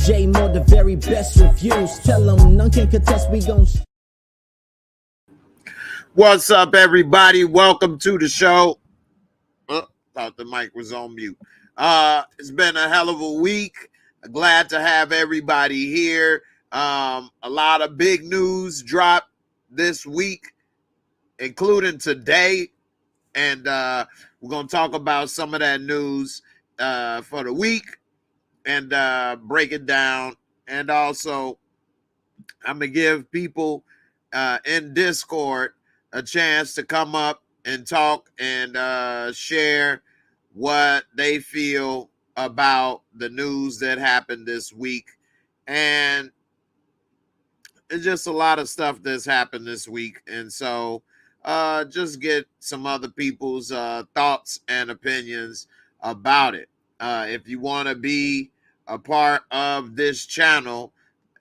J Moore, the very best reviews. Tell them none can contest, we gon' What's up, everybody? Welcome to the show. Oh, thought the mic was on mute. It's been a hell of a week. Glad to have everybody here. A lot of big news dropped this week, including today. And we're going to talk about some of that news for the week and break it down. And also, I'm going to give people in Discord a chance to come up and talk and share what they feel about the news that happened this week. And it's just a lot of stuff that's happened this week. And so just get some other people's thoughts and opinions about it. If you want to be a part of this channel,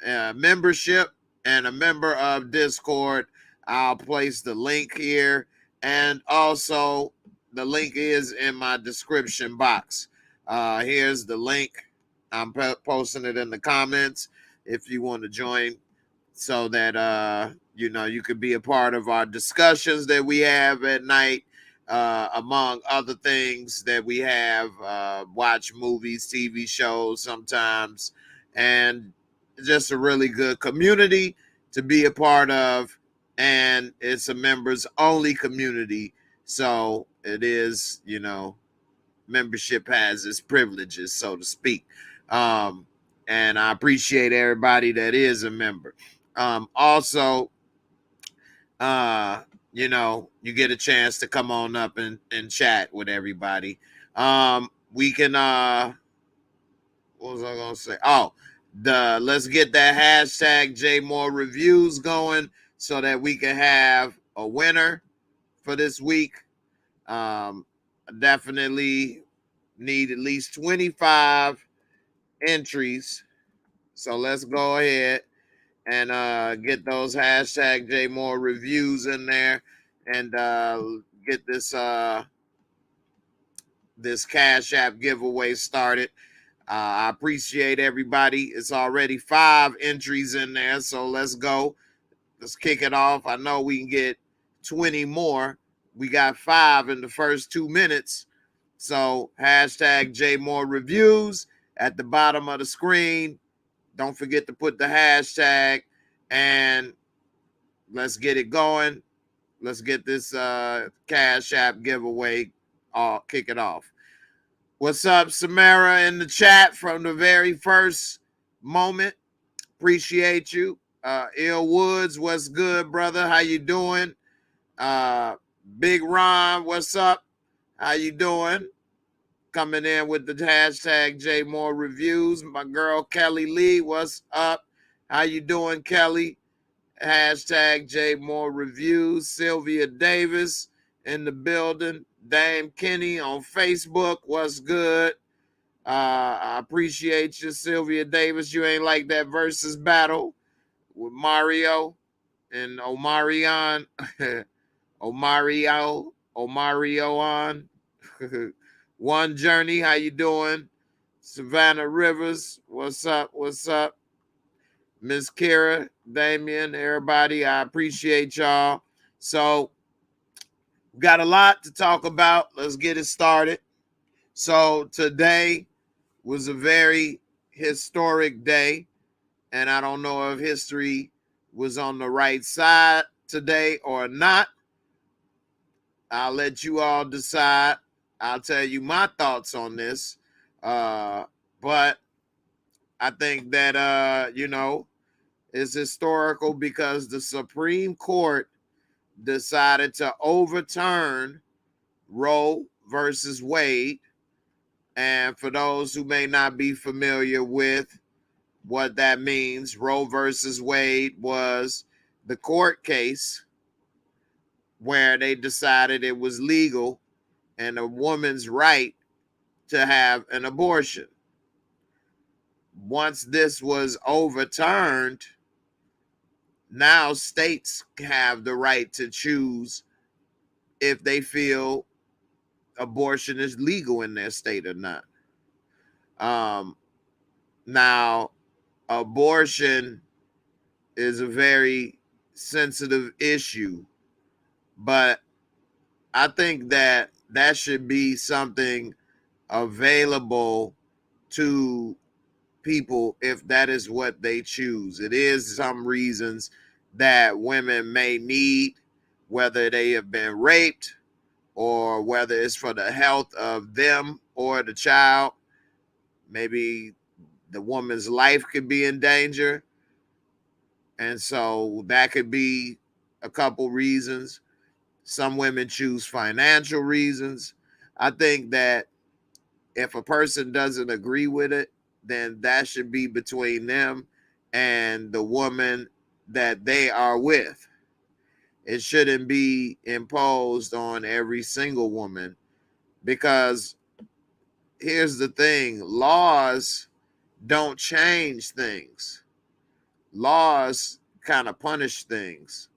membership and a member of Discord, I'll place the link here. And also, the link is in my description box. Here's the link. I'm posting it in the comments if you want to join, so that you could be a part of our discussions that we have at night, among other things that we have, watch movies, TV shows sometimes, and just a really good community to be a part of. And it's a members only community, so it is, membership has its privileges, so to speak. And I appreciate everybody that is a member. Also, you get a chance to come on up and chat with everybody. We can, what was I going to say? Oh, let's get that hashtag JAYMOOREREVIEWS going so that we can have a winner for this week. Definitely need at least 25 entries. So let's go ahead and get those hashtag JAYMOOREREVIEWS in there and get this Cash App giveaway started. I appreciate everybody. It's already 5 entries in there, so let's go. Let's kick it off. I know we can get 20 more. We got 5 in the first 2 minutes. So hashtag JAYMOOREREVIEWS at the bottom of the screen. Don't forget to put the hashtag, and let's get it going. Let's get this Cash App giveaway kick it off. What's up, Samara, in the chat from the very first moment? Appreciate you. Ill Woods, what's good, brother? How you doing? Big Ron, what's up? How you doing? Coming in with the hashtag JAYMOOREREVIEWS. My girl Kelly Lee, what's up? How you doing, Kelly? Hashtag JAYMOOREREVIEWS. Sylvia Davis in the building. Dame Kenny on Facebook, what's good? I appreciate you, Sylvia Davis. You ain't like that versus battle with Mario and Omarion. Omario on. One Journey, how you doing? Savannah Rivers, what's up? What's up? Miss Kira, Damien, everybody, I appreciate y'all. So, got a lot to talk about. Let's get it started. So, today was a very historic day, and I don't know if history was on the right side today or not. I'll let you all decide. I'll tell you my thoughts on this. But I think that, it's historical because the Supreme Court decided to overturn Roe versus Wade. And for those who may not be familiar with what that means, Roe versus Wade was the court case where they decided it was legal and a woman's right to have an abortion. Once this was overturned, now states have the right to choose if they feel abortion is legal in their state or not. Now, abortion is a very sensitive issue, but I think that that should be something available to people if that is what they choose. It is some reasons that women may need, whether they have been raped or whether it's for the health of them or the child. Maybe the woman's life could be in danger. And so that could be a couple reasons. Some women choose financial reasons. I think that if a person doesn't agree with it, then that should be between them and the woman that they are with. It shouldn't be imposed on every single woman, because here's the thing: laws don't change things. Laws kind of punish things,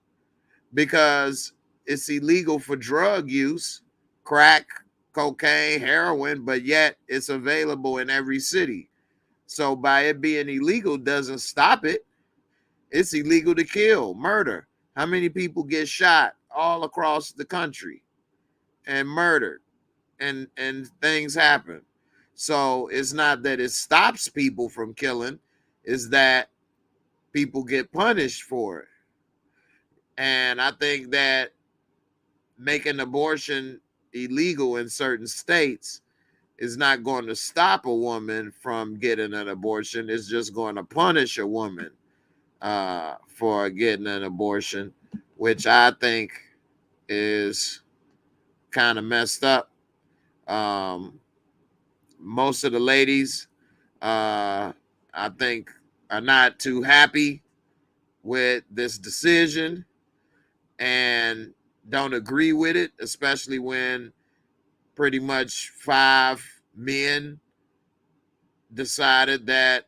because it's illegal for drug use, crack, cocaine, heroin, but yet it's available in every city. So by it being illegal doesn't stop it. It's illegal to kill, murder. How many people get shot all across the country and murdered, and things happen? So it's not that it stops people from killing, it's that people get punished for it. And I think that making abortion illegal in certain states is not going to stop a woman from getting an abortion. It's just going to punish a woman for getting an abortion, which I think is kind of messed up. Most of the ladies, I think, are not too happy with this decision and don't agree with it, especially when pretty much 5 men decided that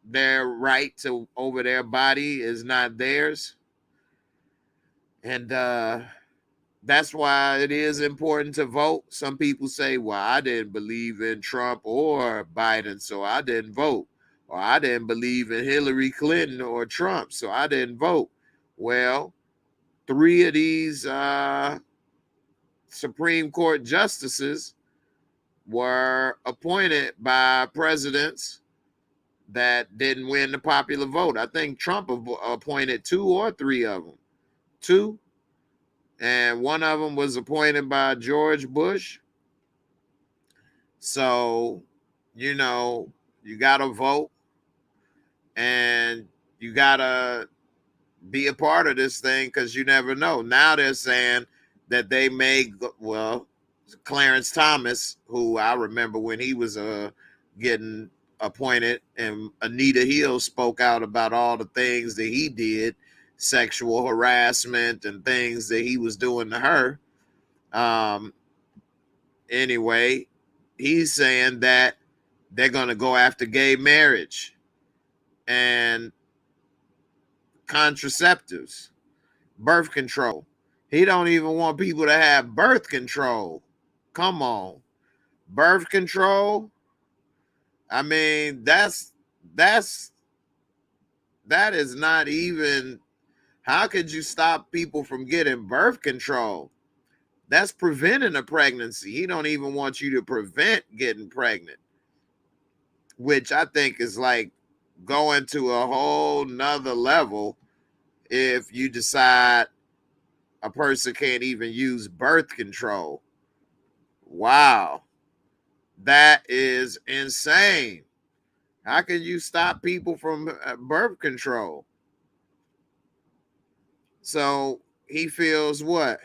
their right to over their body is not theirs. And that's why it is important to vote. Some people say, well, I didn't believe in Trump or Biden, so I didn't vote. Or I didn't believe in Hillary Clinton or Trump, so I didn't vote. Well, 3 of these Supreme Court justices were appointed by presidents that didn't win the popular vote. I think Trump appointed 2 or 3 of them. 2. And one of them was appointed by George Bush. So, you know, you got to vote and you got to be a part of this thing, because you never know. Now they're saying that they may, well, Clarence Thomas, who I remember when he was getting appointed, and Anita Hill spoke out about all the things that he did, sexual harassment and things that he was doing to her. Anyway, he's saying that they're going to go after gay marriage and contraceptives, birth control. He don't even want people to have birth control. Come on. Birth control? I mean, that is not even, how could you stop people from getting birth control? That's preventing a pregnancy. He don't even want you to prevent getting pregnant, which I think is like going to a whole nother level if you decide a person can't even use birth control. Wow. That is insane. How can you stop people from birth control? So he feels what?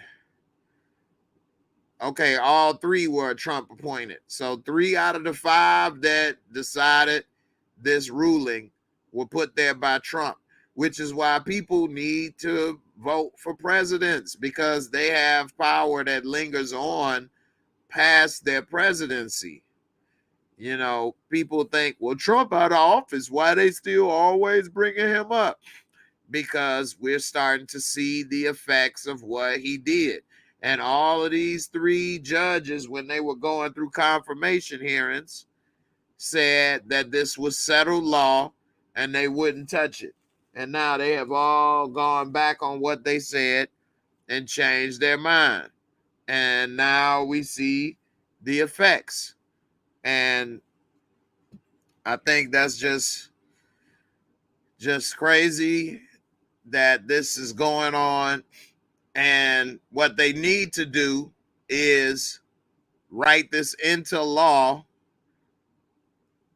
Okay, all 3 were Trump appointed. So 3 out of the 5 that decided this ruling were put there by Trump, which is why people need to vote for presidents, because they have power that lingers on past their presidency. You know, people think, well, Trump out of office, why they still always bringing him up? Because we're starting to see the effects of what he did. And all of these 3 judges, when they were going through confirmation hearings, said that this was settled law and they wouldn't touch it. And now they have all gone back on what they said and changed their mind. And now we see the effects. And I think that's just crazy that this is going on. And what they need to do is write this into law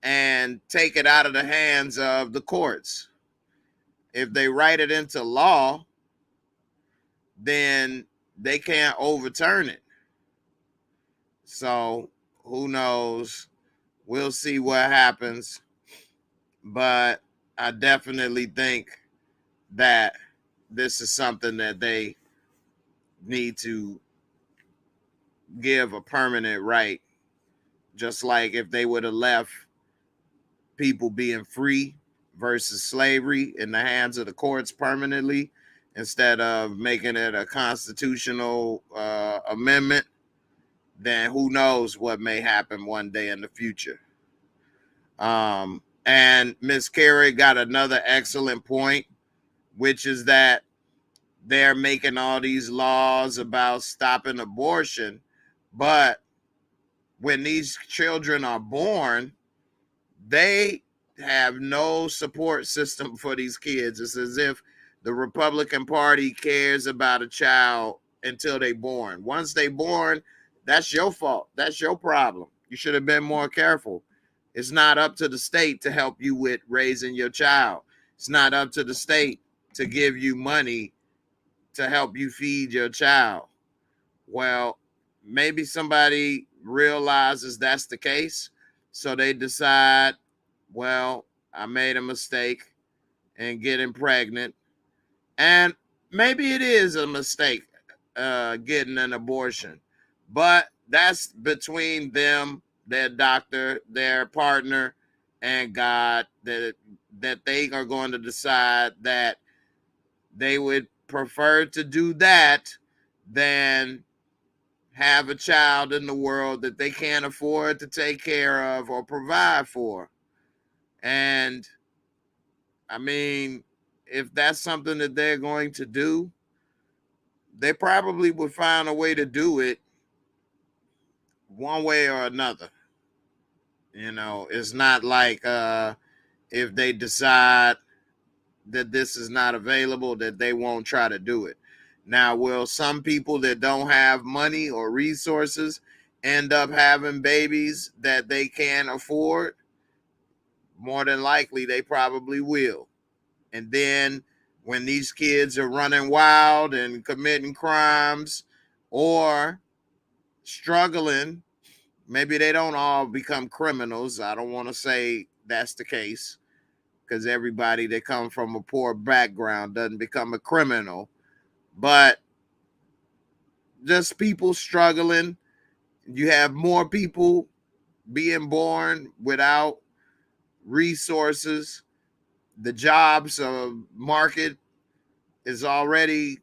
and take it out of the hands of the courts. If they write it into law, then they can't overturn it. So who knows? We'll see what happens. But I definitely think that this is something that they need to give a permanent right. Just like if they would have left people being free versus slavery in the hands of the courts permanently, instead of making it a constitutional amendment, then who knows what may happen one day in the future. And Miss Carey got another excellent point, which is that they're making all these laws about stopping abortion, but when these children are born, they have no support system for these kids. It's as if the Republican Party cares about a child until they born. Once they born, that's your fault. That's your problem. You should have been more careful. It's not up to the state to help you with raising your child. It's not up to the state to give you money to help you feed your child. Well, maybe somebody realizes that's the case, so they decide, well, I made a mistake in getting pregnant. And maybe it is a mistake getting an abortion, but that's between them, their doctor, their partner, and God, that they are going to decide that they would prefer to do that than have a child in the world that they can't afford to take care of or provide for. And I mean, if that's something that they're going to do, they probably would find a way to do it one way or another. You know, it's not like if they decide that this is not available, that they won't try to do it. Now, will some people that don't have money or resources end up having babies that they can't afford? More than likely, they probably will. And then when these kids are running wild and committing crimes or struggling, maybe they don't all become criminals. I don't want to say that's the case, because everybody that comes from a poor background doesn't become a criminal. But just people struggling. You have more people being born without resources. The jobs market is already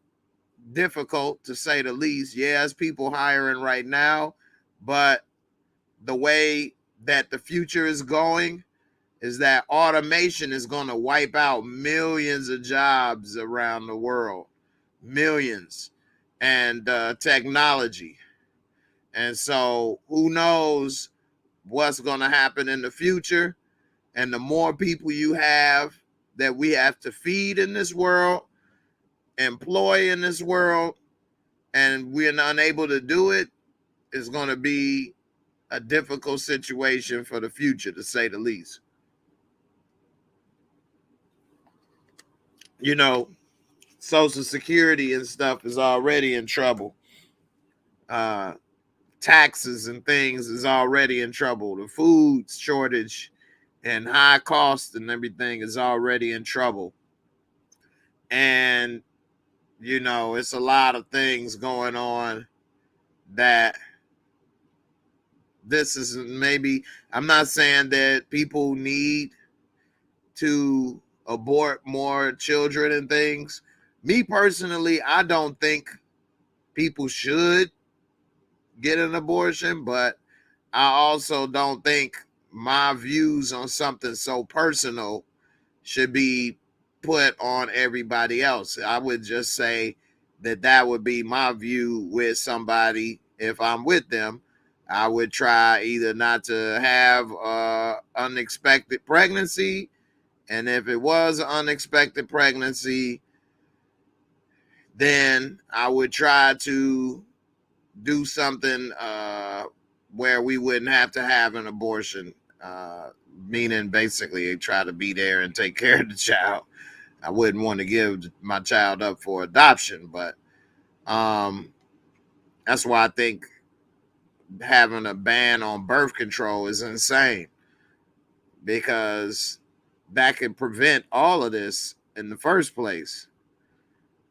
difficult, to say the least. Yes, people hiring right now, but the way that the future is going is that automation is going to wipe out millions of jobs around the world. Millions. And technology. And so who knows what's going to happen in the future. And the more people you have that we have to feed in this world, employ in this world, and we're unable to do it, is going to be a difficult situation for the future, to say the least. You know, Social Security and stuff is already in trouble. Taxes and things is already in trouble. The food shortage and high cost and everything is already in trouble. And, you know, it's a lot of things going on that this is maybe, I'm not saying that people need to abort more children and things. Me personally, I don't think people should get an abortion, but I also don't think my views on something so personal should be put on everybody else. I would just say that would be my view with somebody. If I'm with them, I would try either not to have unexpected pregnancy, and if it was an unexpected pregnancy, then I would try to do something where we wouldn't have to have an abortion, meaning basically try to be there and take care of the child. I wouldn't want to give my child up for adoption, but that's why I think having a ban on birth control is insane, because that could prevent all of this in the first place.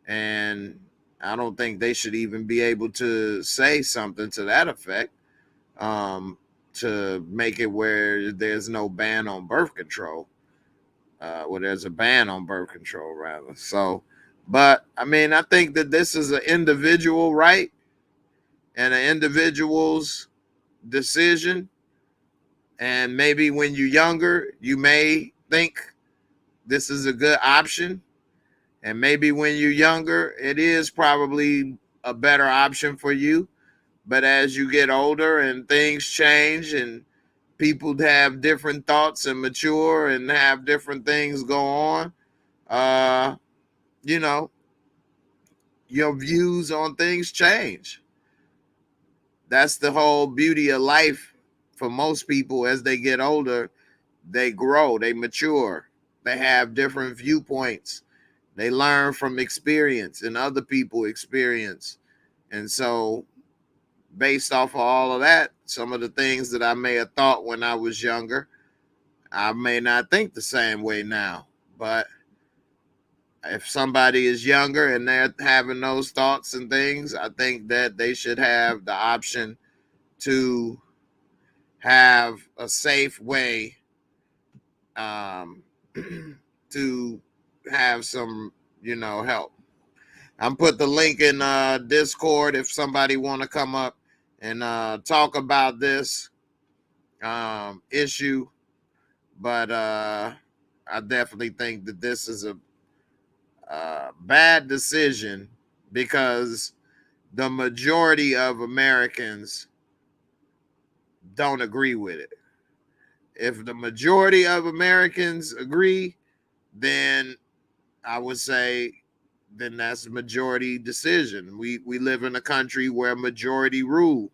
And I don't think they should even be able to say something to that effect, to make it where there's no ban on birth control. Well, there's a ban on birth control, rather. So, but I mean, I think that this is an individual right and an individual's decision. And maybe when you're younger, you may think this is a good option. And maybe when you're younger, it is probably a better option for you. But as you get older and things change and people have different thoughts and mature and have different things go on, you know, your views on things change. That's the whole beauty of life for most people. As they get older, they grow, they mature, they have different viewpoints. They learn from experience and other people experience. And so based off of all of that, some of the things that I may have thought when I was younger, I may not think the same way now. But if somebody is younger and they're having those thoughts and things, I think that they should have the option to have a safe way, to have some, help. I'm put the link in Discord if somebody want to come up and talk about this issue. But I definitely think that this is a bad decision, because the majority of Americans don't agree with it. If the majority of Americans agree, then I would say then that's a majority decision. We live in a country where majority rule.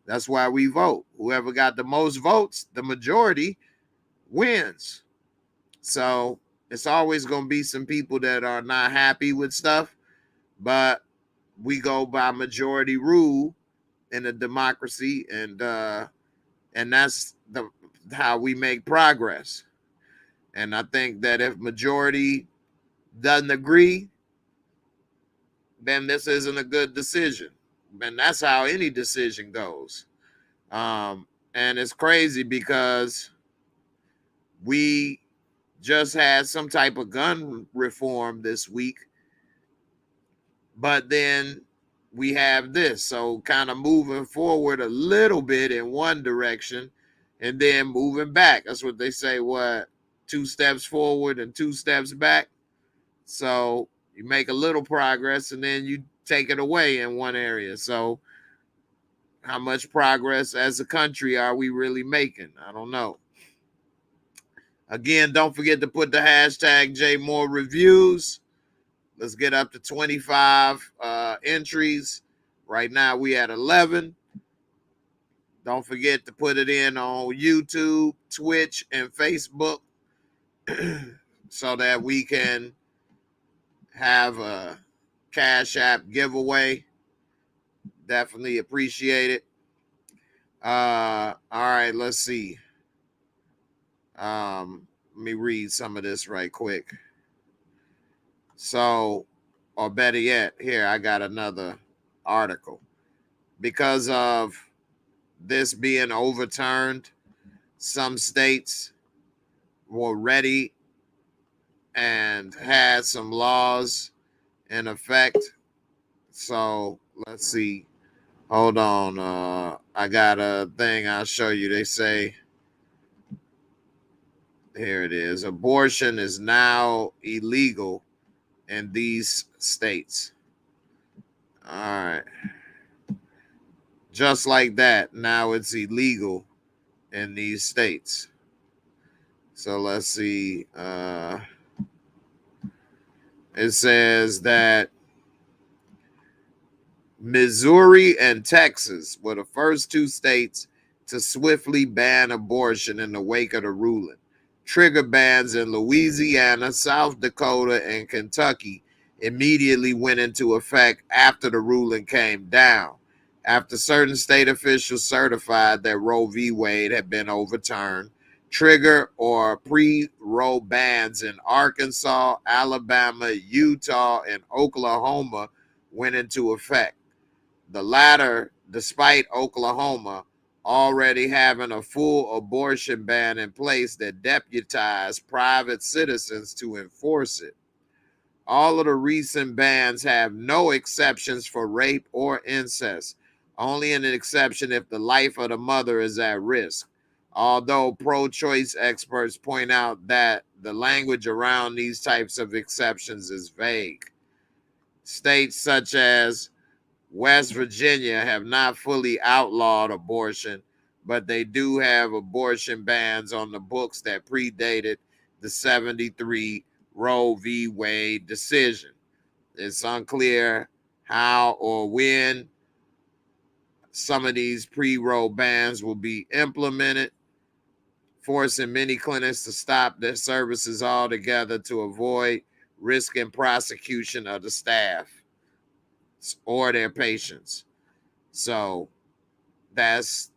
That's why we vote. Whoever got the most votes, the majority wins. So it's always going to be some people that are not happy with stuff, but we go by majority rule in a democracy, and that's how we make progress. And I think that if majority doesn't agree, then this isn't a good decision. And that's how any decision goes. And it's crazy because we just had some type of gun reform this week, but then we have this. So kind of moving forward a little bit in one direction and then moving back. That's what they say, what, 2 steps forward and 2 steps back. So you make a little progress and then you take it away in one area. So how much progress as a country are we really making? I don't know. Again, don't forget to put the hashtag JAYMOOREREVIEWS. Let's get up to 25 entries. Right now we at 11. Don't forget to put it in on YouTube, Twitch, and Facebook so that we can have a Cash App giveaway. Definitely appreciate it. All right, let's see. Let me read some of this right quick. So, or better yet, here I got another article. Because of this being overturned, some states were ready and had some laws in effect. So let's see. Hold on. I got a thing I'll show you. They say Here it is. Abortion is now illegal in these states. All right. Just like that, now it's illegal in these states. So let's see. It says that Missouri and Texas were the first two states to swiftly ban abortion in the wake of the ruling. Trigger bans in Louisiana, South Dakota, and Kentucky immediately went into effect after the ruling came down, after certain state officials certified that Roe v. Wade had been overturned. Trigger or pre-Roe bans in Arkansas, Alabama, Utah, and Oklahoma went into effect. The latter, despite Oklahoma already having a full abortion ban in place that deputized private citizens to enforce it. All of the recent bans have no exceptions for rape or incest, only an exception if the life of the mother is at risk. Although pro-choice experts point out that the language around these types of exceptions is vague. States such as West Virginia have not fully outlawed abortion, but they do have abortion bans on the books that predated the 73 Roe v. Wade decision. It's unclear how or when some of these pre-Roe bans will be implemented, forcing many clinics to stop their services altogether to avoid risking prosecution of the staff or their patients. So that's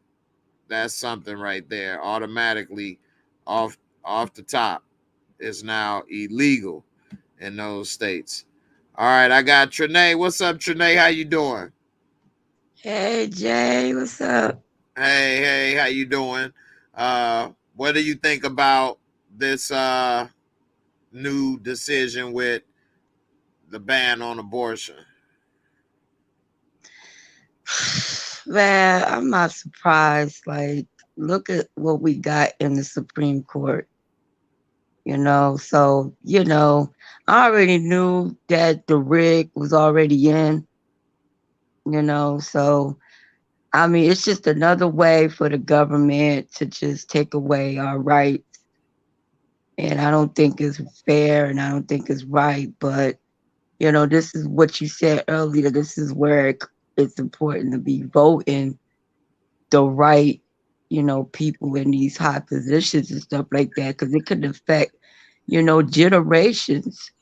something right there. Automatically off the top is now illegal in those states. All right, I got Trinae. What's up, Trinae? How you doing? Hey Jay, what's up? Hey, how you doing? What do you think about this new decision with the ban on abortion? Man, I'm not surprised. Like, look at what we got in the Supreme Court, So, I already knew that the rig was already So, I mean, it's just another way for the government to just take away our rights. And I don't think it's fair and I don't think it's right. But, this is what you said earlier. This is where it's important to be voting the right, people in these high positions and stuff like that, because it could affect, generations.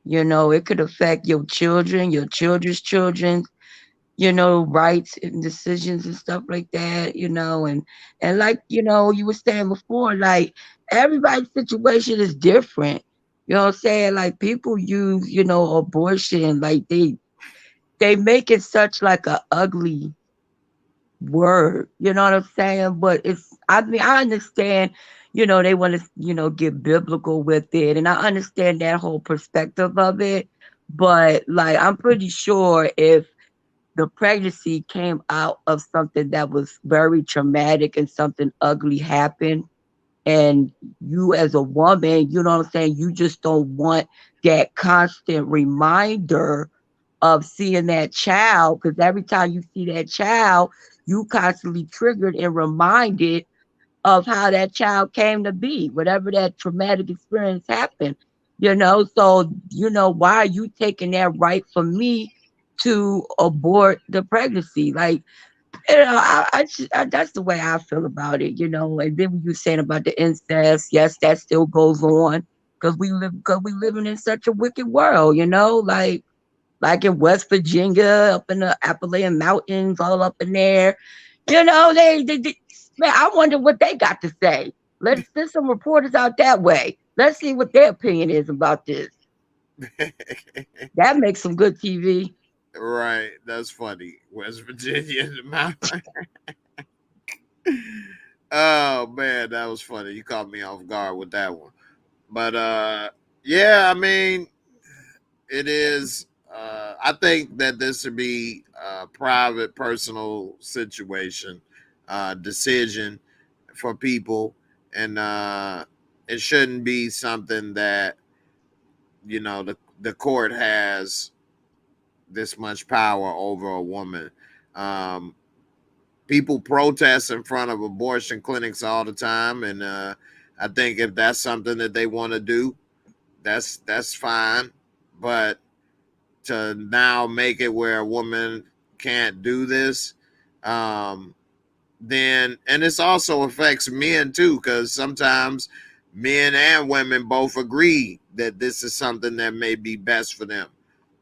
It could affect your children, your children's children, rights and decisions and stuff like that, and like, you were saying before, like everybody's situation is different. You know what I'm saying? Like people use, abortion, like they make it such like a ugly word. You know what I'm saying? But I mean, I understand, they want to, get biblical with it. And I understand that whole perspective of it. But like, I'm pretty sure if the pregnancy came out of something that was very traumatic and something ugly happened, and you as a woman, you know what I'm saying? You just don't want that constant reminder of seeing that child, because every time you see that child, you constantly triggered and reminded of how that child came to be, whatever that traumatic experience happened, So, why are you taking that right from me to abort the pregnancy? Like, that's the way I feel about it, And then when you saying about the incest, yes, that still goes on because we living in such a wicked world, like in West Virginia, up in the Appalachian Mountains, all up in there. They man, I wonder what they got to say. Let's send some reporters out that way. Let's see what their opinion is about this. That makes some good TV. Right, that's funny. West Virginia in the mountain. Oh man, that was funny. You caught me off guard with that one. But yeah, I mean, it is I think that this would be a private personal situation decision for people, and it shouldn't be something that, you know, the court has this much power over a woman. Um, People protest in front of abortion clinics all the time, and I think if that's something that they want to do, that's fine. But to now make it where a woman can't do this, um, then, and this also affects men too, because sometimes men and women both agree that this is something that may be best for them.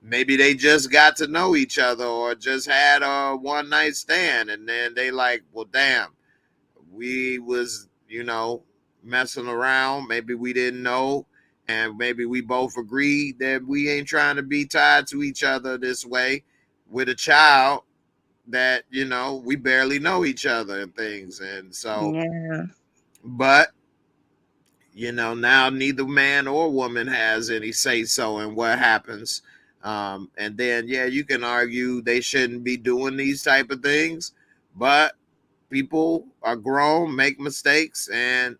Maybe they just got to know each other or just had a one night stand, and then they like, well, damn, we was, you know, messing around. Maybe we didn't know, and maybe we both agreed that we ain't trying to be tied to each other this way with a child that, you know, we barely know each other and things. And so, Yeah. but, you know, now neither man or woman has any say so in what happens. And then, yeah, you can argue they shouldn't be doing these type of things, but people are grown, make mistakes, and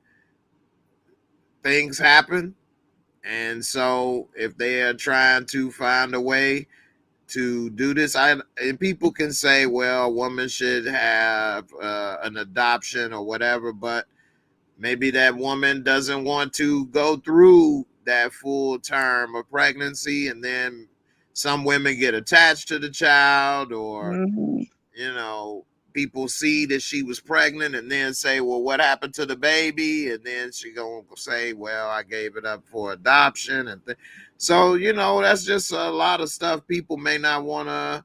things happen. And so, if they are trying to find a way to do this, and people can say, well, a woman should have an adoption or whatever, but maybe that woman doesn't want to go through that full term of pregnancy, and then some women get attached to the child, or, Hmm. you know, people see that she was pregnant and then say, well, what happened to the baby? And then she gonna say, well, I gave it up for adoption. And so, you know, that's just a lot of stuff people may not want to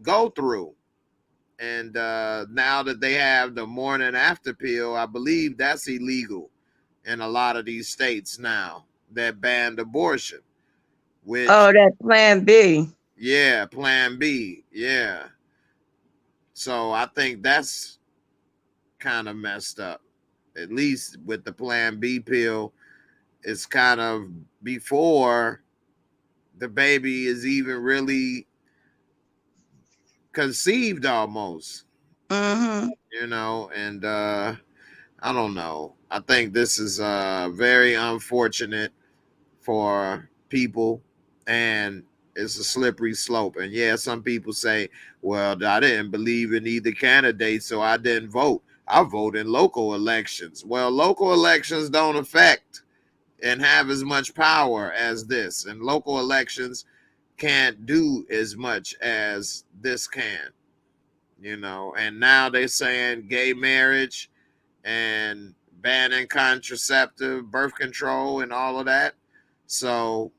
go through. And now that they have the morning after pill, I believe that's illegal in a lot of these states now that banned abortion, which, Oh, that Plan B. yeah, Plan B, yeah. So I think that's kind of messed up. At least with the Plan B pill, it's kind of before the baby is even really conceived almost, Hmm. you know, and I don't know. I think this is very unfortunate for people, and it's a slippery slope. And yeah, some people say, well, I didn't believe in either candidate, so I didn't vote. I vote in local elections. Well, local elections don't affect and have as much power as this, and local elections can't do as much as this can, you know. And now they're saying gay marriage and banning contraceptive, birth control, and all of that. So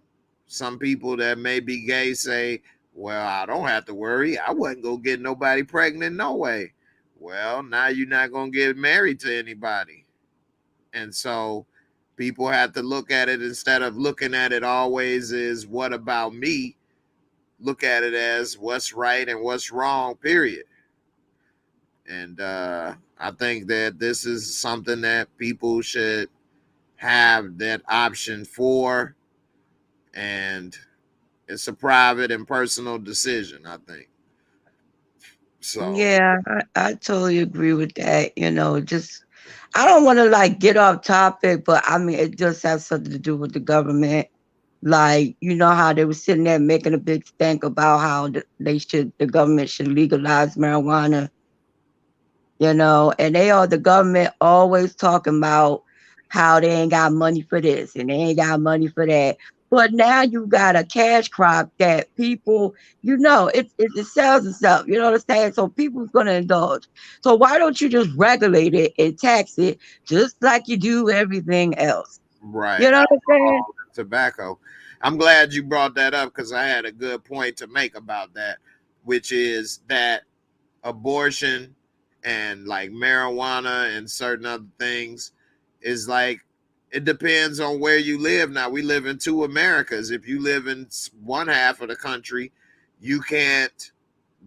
some people that may be gay say, well, I don't have to worry. I wasn't going to get nobody pregnant no way. Well, now you're not going to get married to anybody. And so people have to look at it, instead of looking at it always as what about me, look at it as what's right and what's wrong, period. And I think that this is something that people should have that option for, and it's a private and personal decision, I think. So, Yeah, I totally agree with that. Just I don't want to like get off topic, but I mean it just has something to do with the government. Like, you know how they were sitting there making a big stink about how the government should legalize marijuana, and the government always talking about how they ain't got money for this and they ain't got money for that. But now you got a cash crop that people, it sells itself, you know what I'm saying? So people's gonna indulge. So why don't you just regulate it and tax it just like you do everything else? right, You know what I'm saying? alcohol and tobacco. I'm glad you brought that up because I had a good point to make about that, which is that abortion and like marijuana and certain other things is like, it depends on where you live. Now we live in two Americas. If you live in one half of the country, you can't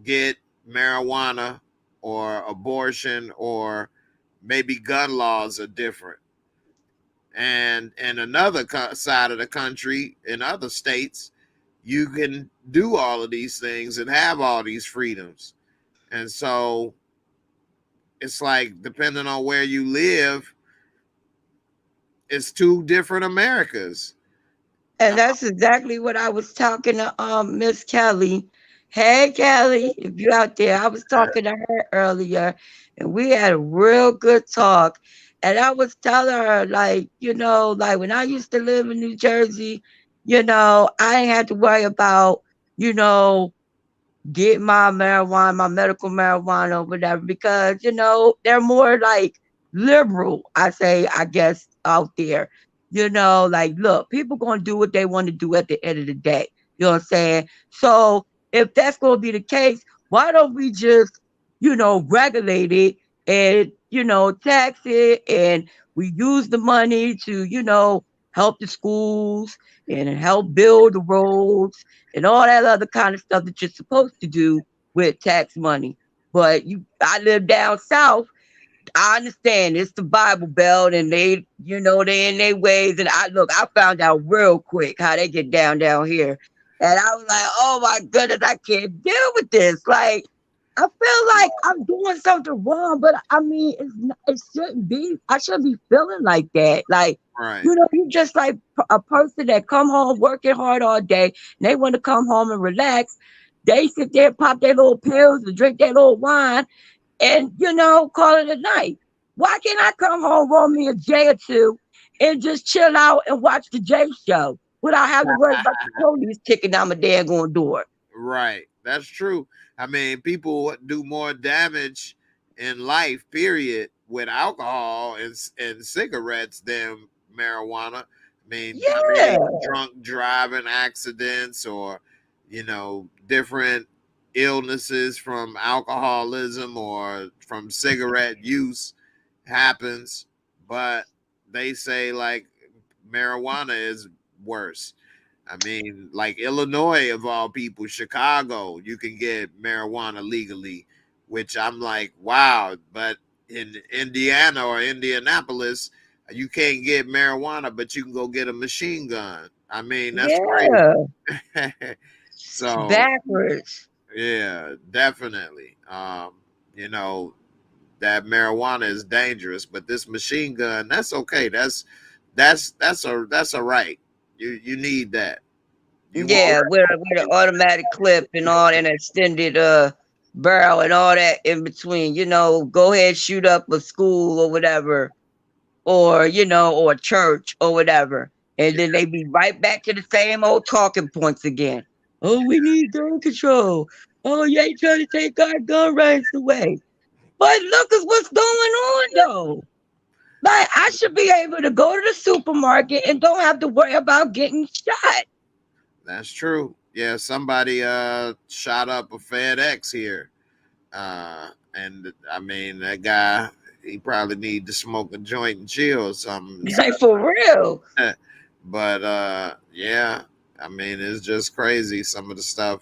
get marijuana or abortion, or maybe gun laws are different. And in another side of the country, in other states, you can do all of these things and have all these freedoms. And so it's like, depending on where you live, it's two different Americas. And that's exactly what I was talking to Miss Kelly. Hey Kelly, if you out there, I was talking to her earlier and we had a real good talk. And I was telling her, like, like when I used to live in New Jersey, I ain't had to worry about, you know, get my marijuana, my medical marijuana or whatever, because they're more like liberal, I guess, out there. Like, look, people gonna do what they want to do at the end of the day. You know what I'm saying? So if that's gonna be the case, why don't we just, regulate it and tax it, and we use the money to, help the schools and help build the roads and all that other kind of stuff that you're supposed to do with tax money. But I live down south. I understand it's the Bible Belt, and they in their ways. And I found out real quick how they get down here, and I was like, oh my goodness, I can't deal with this. Like, I feel like I'm doing something wrong, but I mean, it shouldn't be. I shouldn't be feeling like that. Like, Right. you just like a person that come home working hard all day, and they want to come home and relax. They sit there, pop their little pills, and drink their little wine, and call it a night. Why can't I come home, roll me a J or two, and just chill out and watch the J show without having to worry about the police kicking down my daggone door? Right. That's true. I mean, people do more damage in life, period, with alcohol and cigarettes than marijuana. I mean, how Yeah, many drunk driving accidents or, different illnesses from alcoholism or from cigarette use happens, but they say like marijuana is worse. I mean, like Illinois, of all people, Chicago, you can get marijuana legally, which I'm like, wow. But in Indiana or Indianapolis, you can't get marijuana, but you can go get a machine gun. I mean, that's crazy. yeah, it's So, backwards. yeah, definitely. You know, that marijuana is dangerous, but this machine gun, that's okay. That's a right. You need that. You want Yeah, with an automatic clip and all, and extended barrel and all that in between. Go ahead, shoot up a school or whatever, or or a church or whatever, and then they be right back to the same old talking points again. Oh, we need gun control. Oh, you ain't trying to take our gun rights away. But look at what's going on though. Like, I should be able to go to the supermarket and don't have to worry about getting shot. That's true. Yeah, somebody shot up a FedEx here. And I mean that guy, he probably need to smoke a joint and chill or something. Like, for real. But yeah, I mean it's just crazy some of the stuff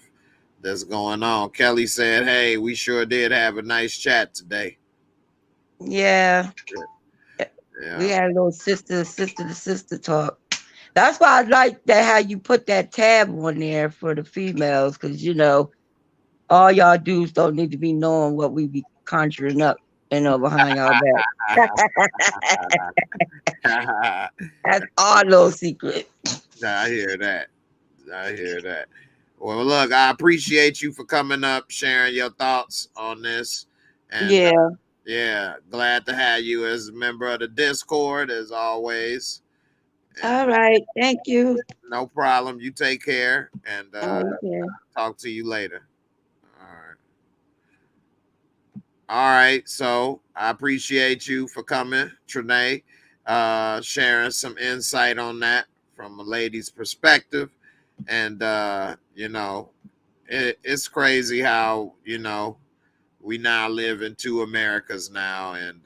that's going on. Kelly said, "Hey, we sure did have a nice chat today." Yeah. We Yeah, had a little sister to sister talk. That's why I like that how you put that tab on there for the females, because all y'all dudes don't need to be knowing what we be conjuring up behind y'all back. That's our little secret. I hear that. I hear that. Well, look, I appreciate you for coming up, sharing your thoughts on this, and Yeah. yeah, glad to have you as a member of the Discord as always. And All right. Thank you. no problem. You take care, and Okay. talk to you later. All right. All right. So I appreciate you for coming, Trinae, sharing some insight on that from a lady's perspective. And it's crazy how we now live in two Americas now, and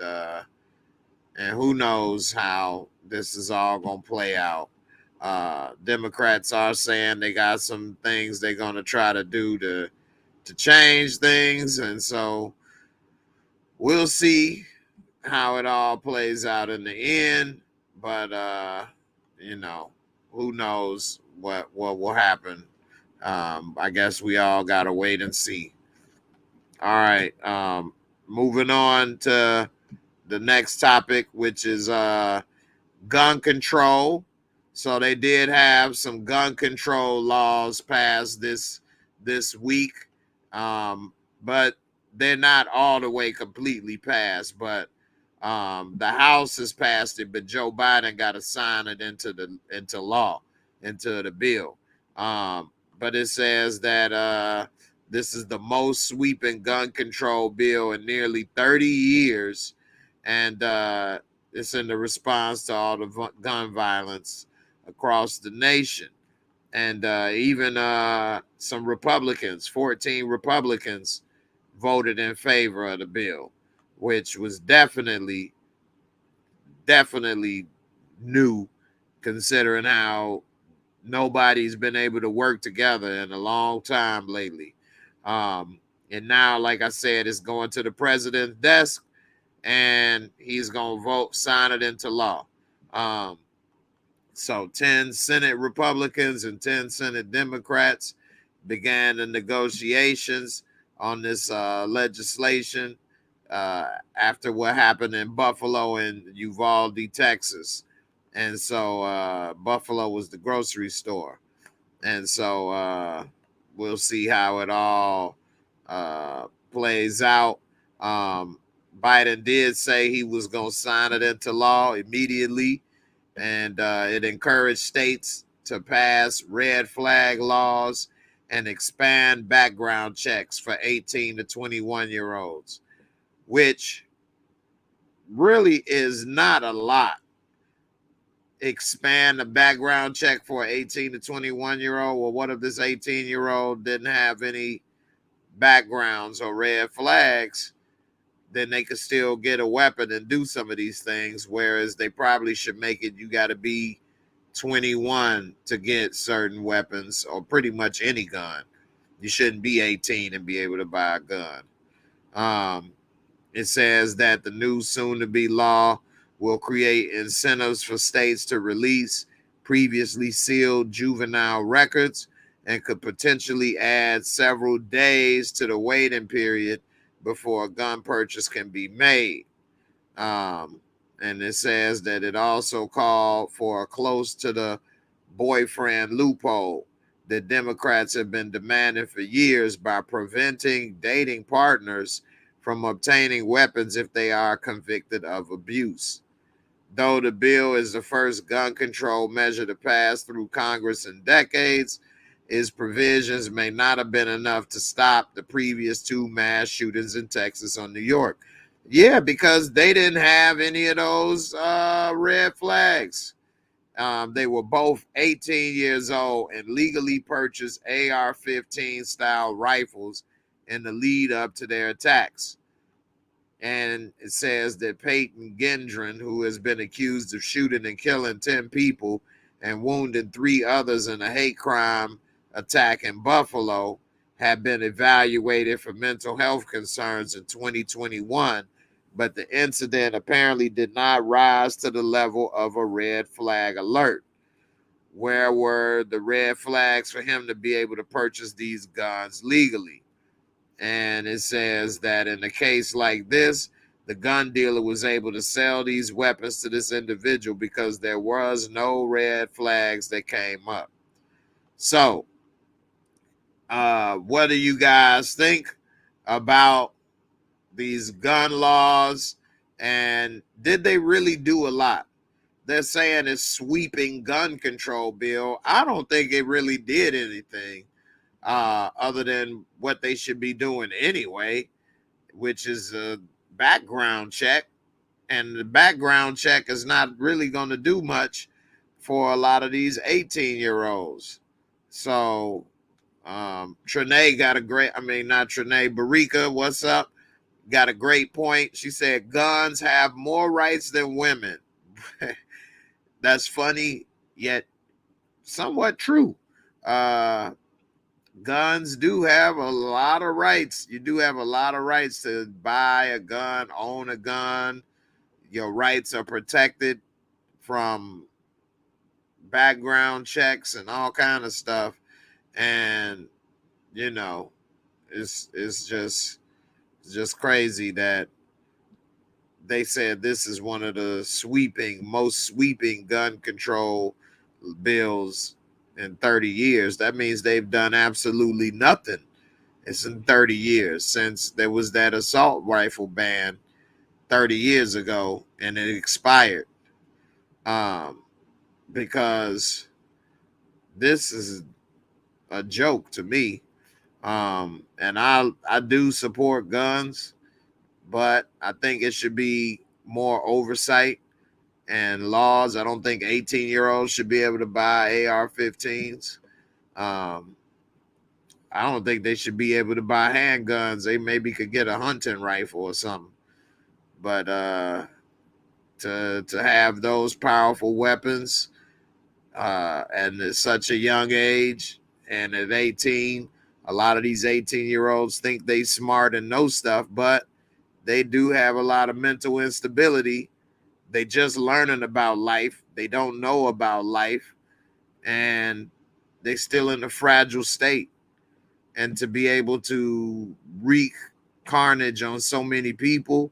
who knows how this is all gonna play out. Democrats are saying they got some things they're gonna try to do to change things, and so we'll see how it all plays out in the end. But you know, who knows what will happen. I guess we all gotta wait and see. All right. Moving on to the next topic, which is gun control. So they did have some gun control laws passed this week, but they're not all the way completely passed. But the House has passed it, but Joe Biden got to sign it into law, into the bill. But it says that this is the most sweeping gun control bill in nearly 30 years, and it's in the response to all the gun violence across the nation. And even some Republicans, 14 Republicans, voted in favor of the bill, which was definitely new, considering how nobody's been able to work together in a long time lately. And now, like I said, it's going to the president's desk, and he's going to sign it into law. So 10 Senate Republicans and 10 Senate Democrats began the negotiations on this legislation after what happened in Buffalo and Uvalde, Texas. And so Buffalo was the grocery store. And so we'll see how it all plays out. Biden did say he was going to sign it into law immediately, and it encouraged states to pass red flag laws and expand background checks for 18 to 21-year-olds, which really is not a lot. Expand the background check for an 18 to 21-year-old. Well, what if this 18-year-old didn't have any backgrounds or red flags? Then they could still get a weapon and do some of these things, whereas they probably should make it you got to be 21 to get certain weapons, or pretty much any gun. You shouldn't be 18 and be able to buy a gun. It says that the new soon-to-be law will create incentives for states to release previously sealed juvenile records and could potentially add several days to the waiting period before a gun purchase can be made. And it says that it also called for a close to the boyfriend loophole that Democrats have been demanding for years by preventing dating partners from obtaining weapons if they are convicted of abuse. Though the bill is the first gun control measure to pass through Congress in decades, its provisions may not have been enough to stop the previous two mass shootings in Texas or New York. Yeah, because they didn't have any of those red flags. They were both 18 years old and legally purchased AR-15 style rifles in the lead up to their attacks. And it says that Peyton Gendron, who has been accused of shooting and killing 10 people and wounding 3 others in a hate crime attack in Buffalo, had been evaluated for mental health concerns in 2021, but the incident apparently did not rise to the level of a red flag alert. Where were the red flags for him to be able to purchase these guns legally? And it says that in a case like this, the gun dealer was able to sell these weapons to this individual because there was no red flags that came up. So, what do you guys think about these gun laws? And did they really do a lot? They're saying it's sweeping gun control bill. I don't think it really did anything other than what they should be doing anyway, which is a background check. And the background check is not really going to do much for a lot of these 18-year-olds. So Trinae got a great, not Trinae, Barika, what's up? Got a great point. She said guns have more rights than women. That's funny, yet somewhat true. Guns do have a lot of rights. You do have a lot of rights to buy a gun, own a gun. Your rights are protected from background checks and all kind of stuff. And it's just crazy that they said this is one of the most sweeping gun control bills in 30 years. That means they've done absolutely nothing. It's in 30 years since there was that assault rifle ban 30 years ago, and it expired. Because this is a joke to me. And I do support guns, but I think it should be more oversight and laws. I don't think 18-year-olds should be able to buy AR-15s. I don't think they should be able to buy handguns. They maybe could get a hunting rifle or something. But to have those powerful weapons and at such a young age, and at 18, a lot of these 18-year-olds think they smart and know stuff, but they do have a lot of mental instability. They just learning about life. They don't know about life, and they still in a fragile state. And to be able to wreak carnage on so many people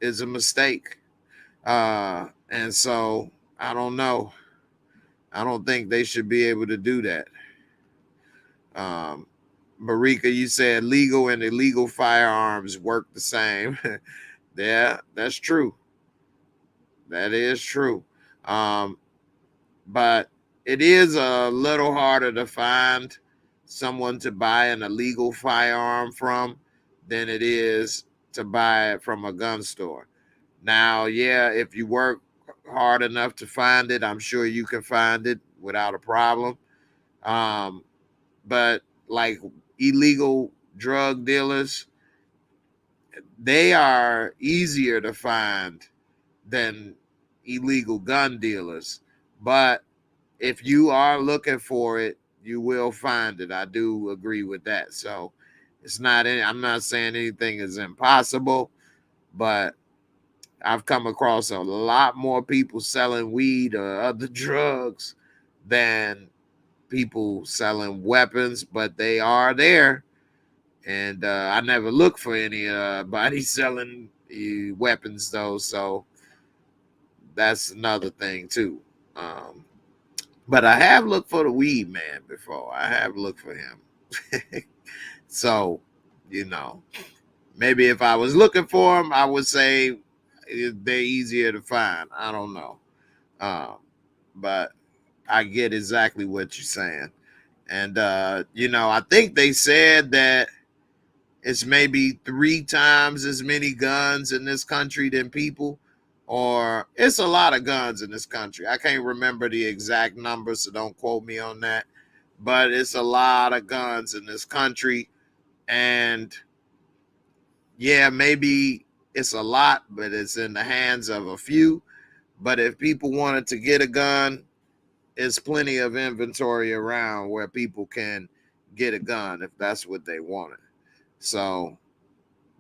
is a mistake. And so I don't know. I don't think they should be able to do that. Marika, you said legal and illegal firearms work the same. Yeah, that's true. That is true. But it is a little harder to find someone to buy an illegal firearm from than it is to buy it from a gun store. Now, yeah, if you work hard enough to find it, I'm sure you can find it without a problem. But like illegal drug dealers, they are easier to find than illegal gun dealers. But if you are looking for it, you will find it. I do agree with that. So it's not any, I'm not saying anything is impossible, but I've come across a lot more people selling weed or other drugs than people selling weapons, but they are there. And I never look for anybody selling weapons though. So that's another thing too. But I have looked for the weed man before. I have looked for him. So, maybe if I was looking for him, I would say they're easier to find. I don't know. But I get exactly what you're saying. And, I think they said that it's maybe 3 times as many guns in this country than people, or it's a lot of guns in this country. I can't remember the exact number, so don't quote me on that. But it's a lot of guns in this country. And yeah, maybe it's a lot, but it's in the hands of a few. But if people wanted to get a gun, there's plenty of inventory around where people can get a gun if that's what they wanted. So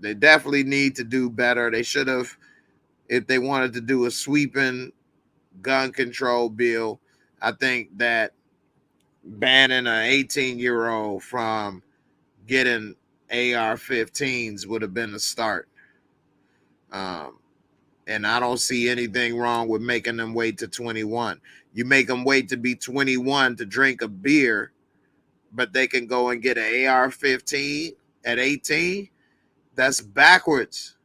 they definitely need to do better. They should have, if they wanted to do a sweeping gun control bill, I think that banning an 18-year-old from getting AR-15s would have been a start. And I don't see anything wrong with making them wait to 21. You make them wait to be 21 to drink a beer, but they can go and get an AR-15 at 18. That's backwards.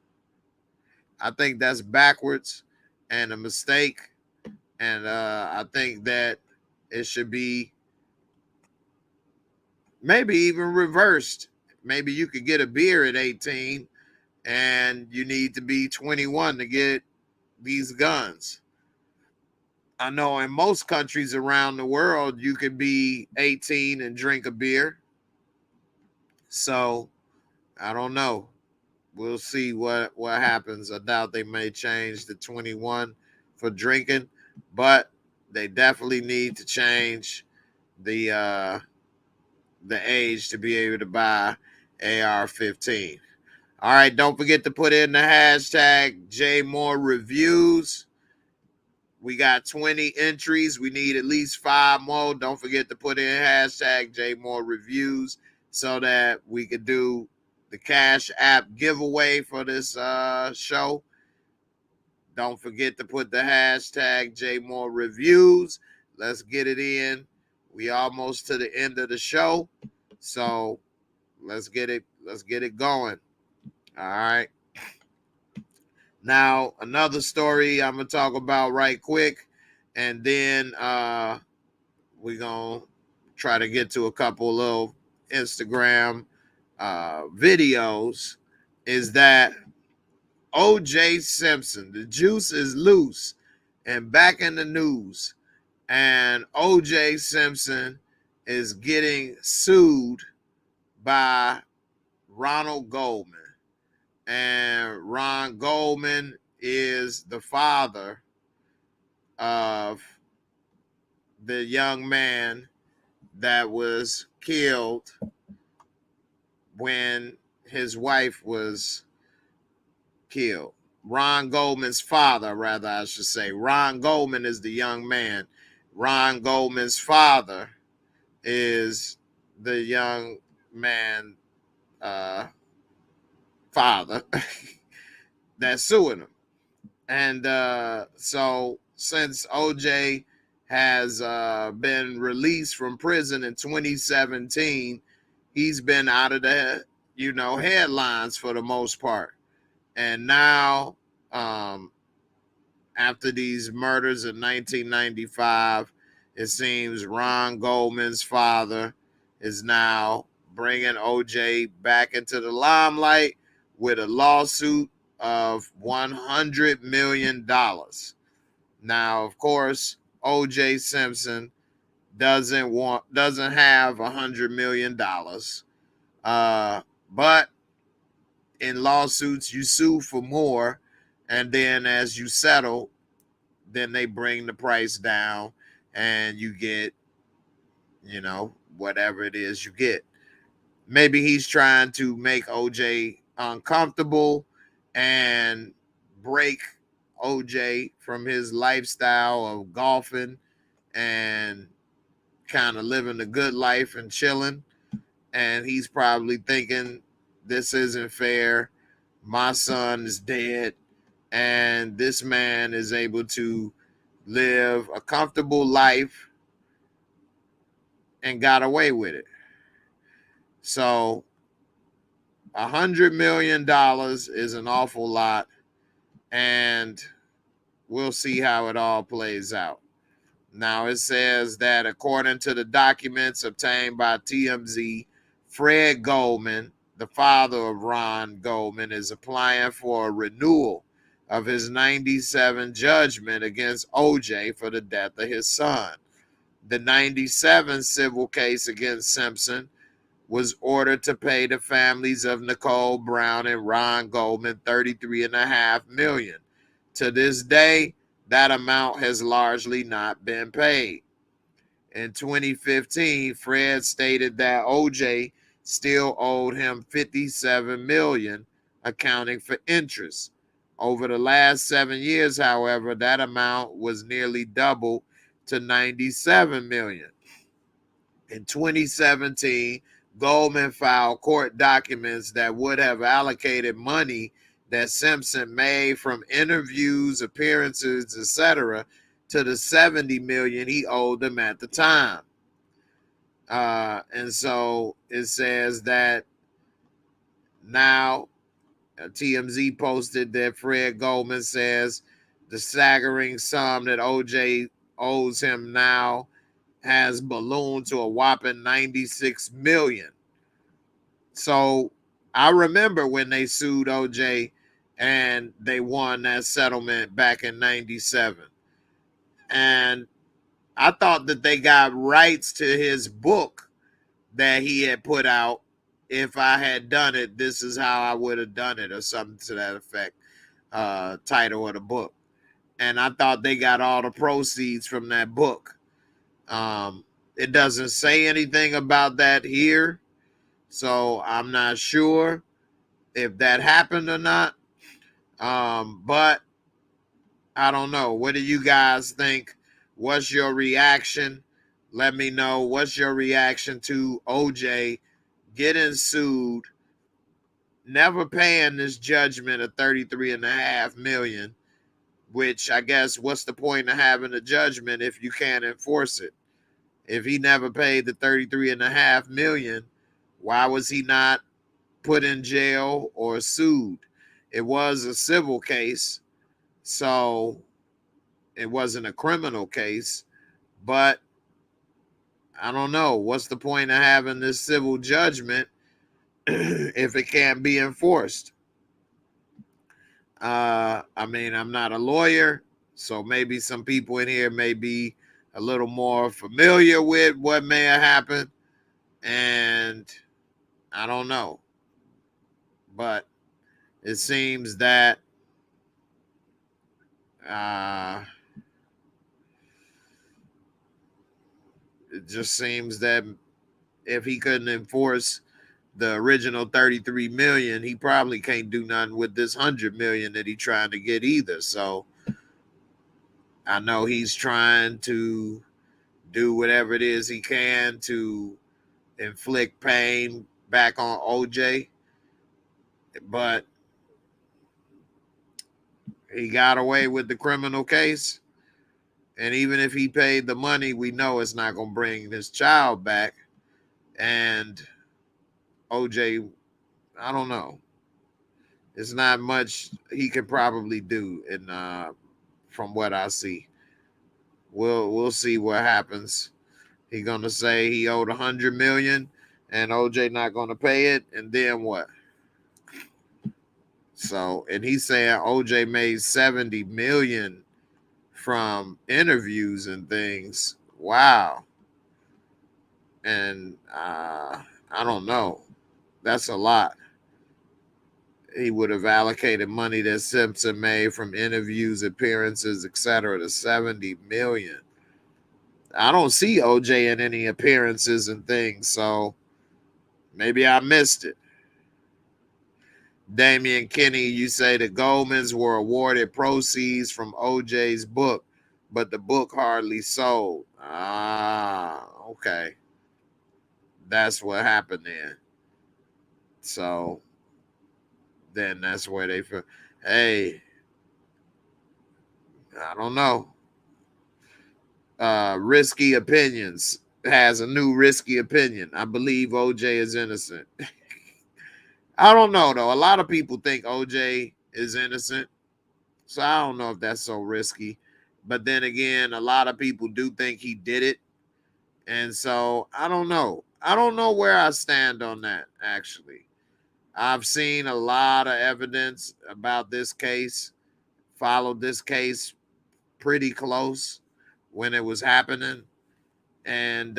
I think that's backwards and a mistake. And I think that it should be maybe even reversed. Maybe you could get a beer at 18 and you need to be 21 to get these guns. I know in most countries around the world, you could be 18 and drink a beer. So I don't know. We'll see what happens. I doubt they may change the 21 for drinking, but they definitely need to change the age to be able to buy AR-15. All right, don't forget to put in the hashtag JAYMOOREREVIEWS. We got 20 entries. We need at least 5 more. Don't forget to put in hashtag JAYMOOREREVIEWS so that we could do the Cash App giveaway for this show. Don't forget to put the hashtag JAYMOOREREVIEWS. Let's get it in. We almost to the end of the show. So let's get it going. All right. Now, another story I'm gonna talk about right quick, and then we're gonna try to get to a couple little Instagram videos, is that OJ Simpson, the juice is loose and back in the news. And OJ Simpson is getting sued by Ronald Goldman. And Ron Goldman is the father of the young man that was killed when his wife was killed. Ron Goldman's father, rather, I should say. Ron Goldman is the young man. Ron Goldman's father is the young man father that's suing him. And so since OJ has been released from prison in 2017, he's been out of the headlines for the most part. And now, after these murders in 1995, it seems Ron Goldman's father is now bringing OJ back into the limelight with a lawsuit of $100 million. Now, of course, OJ Simpson doesn't have $100 million. But in lawsuits, you sue for more, and then as you settle, then they bring the price down, and you get, whatever it is you get. Maybe he's trying to make OJ uncomfortable and break OJ from his lifestyle of golfing and kind of living a good life and chilling. And he's probably thinking, this isn't fair. My son is dead, and this man is able to live a comfortable life and got away with it. So $100 million is an awful lot, and we'll see how it all plays out. Now, it says that according to the documents obtained by TMZ, Fred Goldman, the father of Ron Goldman, is applying for a renewal of his 97 judgment against OJ for the death of his son. The 97 civil case against Simpson was ordered to pay the families of Nicole Brown and Ron Goldman $33.5 million. To this day, that amount has largely not been paid. In 2015, Fred stated that OJ still owed him $57 million, accounting for interest. Over the last 7 years, however, that amount was nearly doubled to $97 million. In 2017, Goldman filed court documents that would have allocated money that Simpson made from interviews, appearances, etc., to the $70 million he owed them at the time. And so it says that now TMZ posted that Fred Goldman says the staggering sum that OJ owes him now has ballooned to a whopping $96 million. So I remember when they sued OJ and they won that settlement back in 97. And I thought that they got rights to his book that he had put out. If I had done it, this is how I would have done it, or something to that effect, title of the book. And I thought they got all the proceeds from that book. It doesn't say anything about that here, so I'm not sure if that happened or not. But I don't know. What do you guys think? What's your reaction? Let me know. What's your reaction to OJ getting sued, never paying this judgment of $33.5 million, which I guess what's the point of having a judgment if you can't enforce it? If he never paid the 33.5 million, why was he not put in jail or sued? It was a civil case, so it wasn't a criminal case. But I don't know. What's the point of having this civil judgment if it can't be enforced? I mean, I'm not a lawyer, so maybe some people in here may be a little more familiar with what may have happened, and I don't know. But it seems that it just seems that if he couldn't enforce the original 33 million, he probably can't do nothing with this 100 million that he's trying to get either. So I know he's trying to do whatever it is he can to inflict pain back on OJ, but he got away with the criminal case. And even if he paid the money, we know it's not going to bring this child back. And OJ, I don't know. It's not much he could probably do, in from what I see. We'll see what happens. He gonna say he owed 100 million, and OJ not gonna pay it, and then what? So, and he's saying OJ made 70 million from interviews and things. Wow. And I don't know. That's a lot. He would have allocated money that Simpson made from interviews, appearances, etc. to 70 million. I don't see OJ in any appearances and things, so maybe I missed it. Damian Kinney, you say the Goldmans were awarded proceeds from OJ's book, but the book hardly sold. Okay. That's what happened then. So then that's where they feel, hey, I don't know. Risky Opinions has a new risky opinion. I believe OJ is innocent. I don't know, though. A lot of people think OJ is innocent. So I don't know if that's so risky. But then again, a lot of people do think he did it. And so I don't know. I don't know where I stand on that, actually. I've seen a lot of evidence about this case, followed this case pretty close when it was happening. And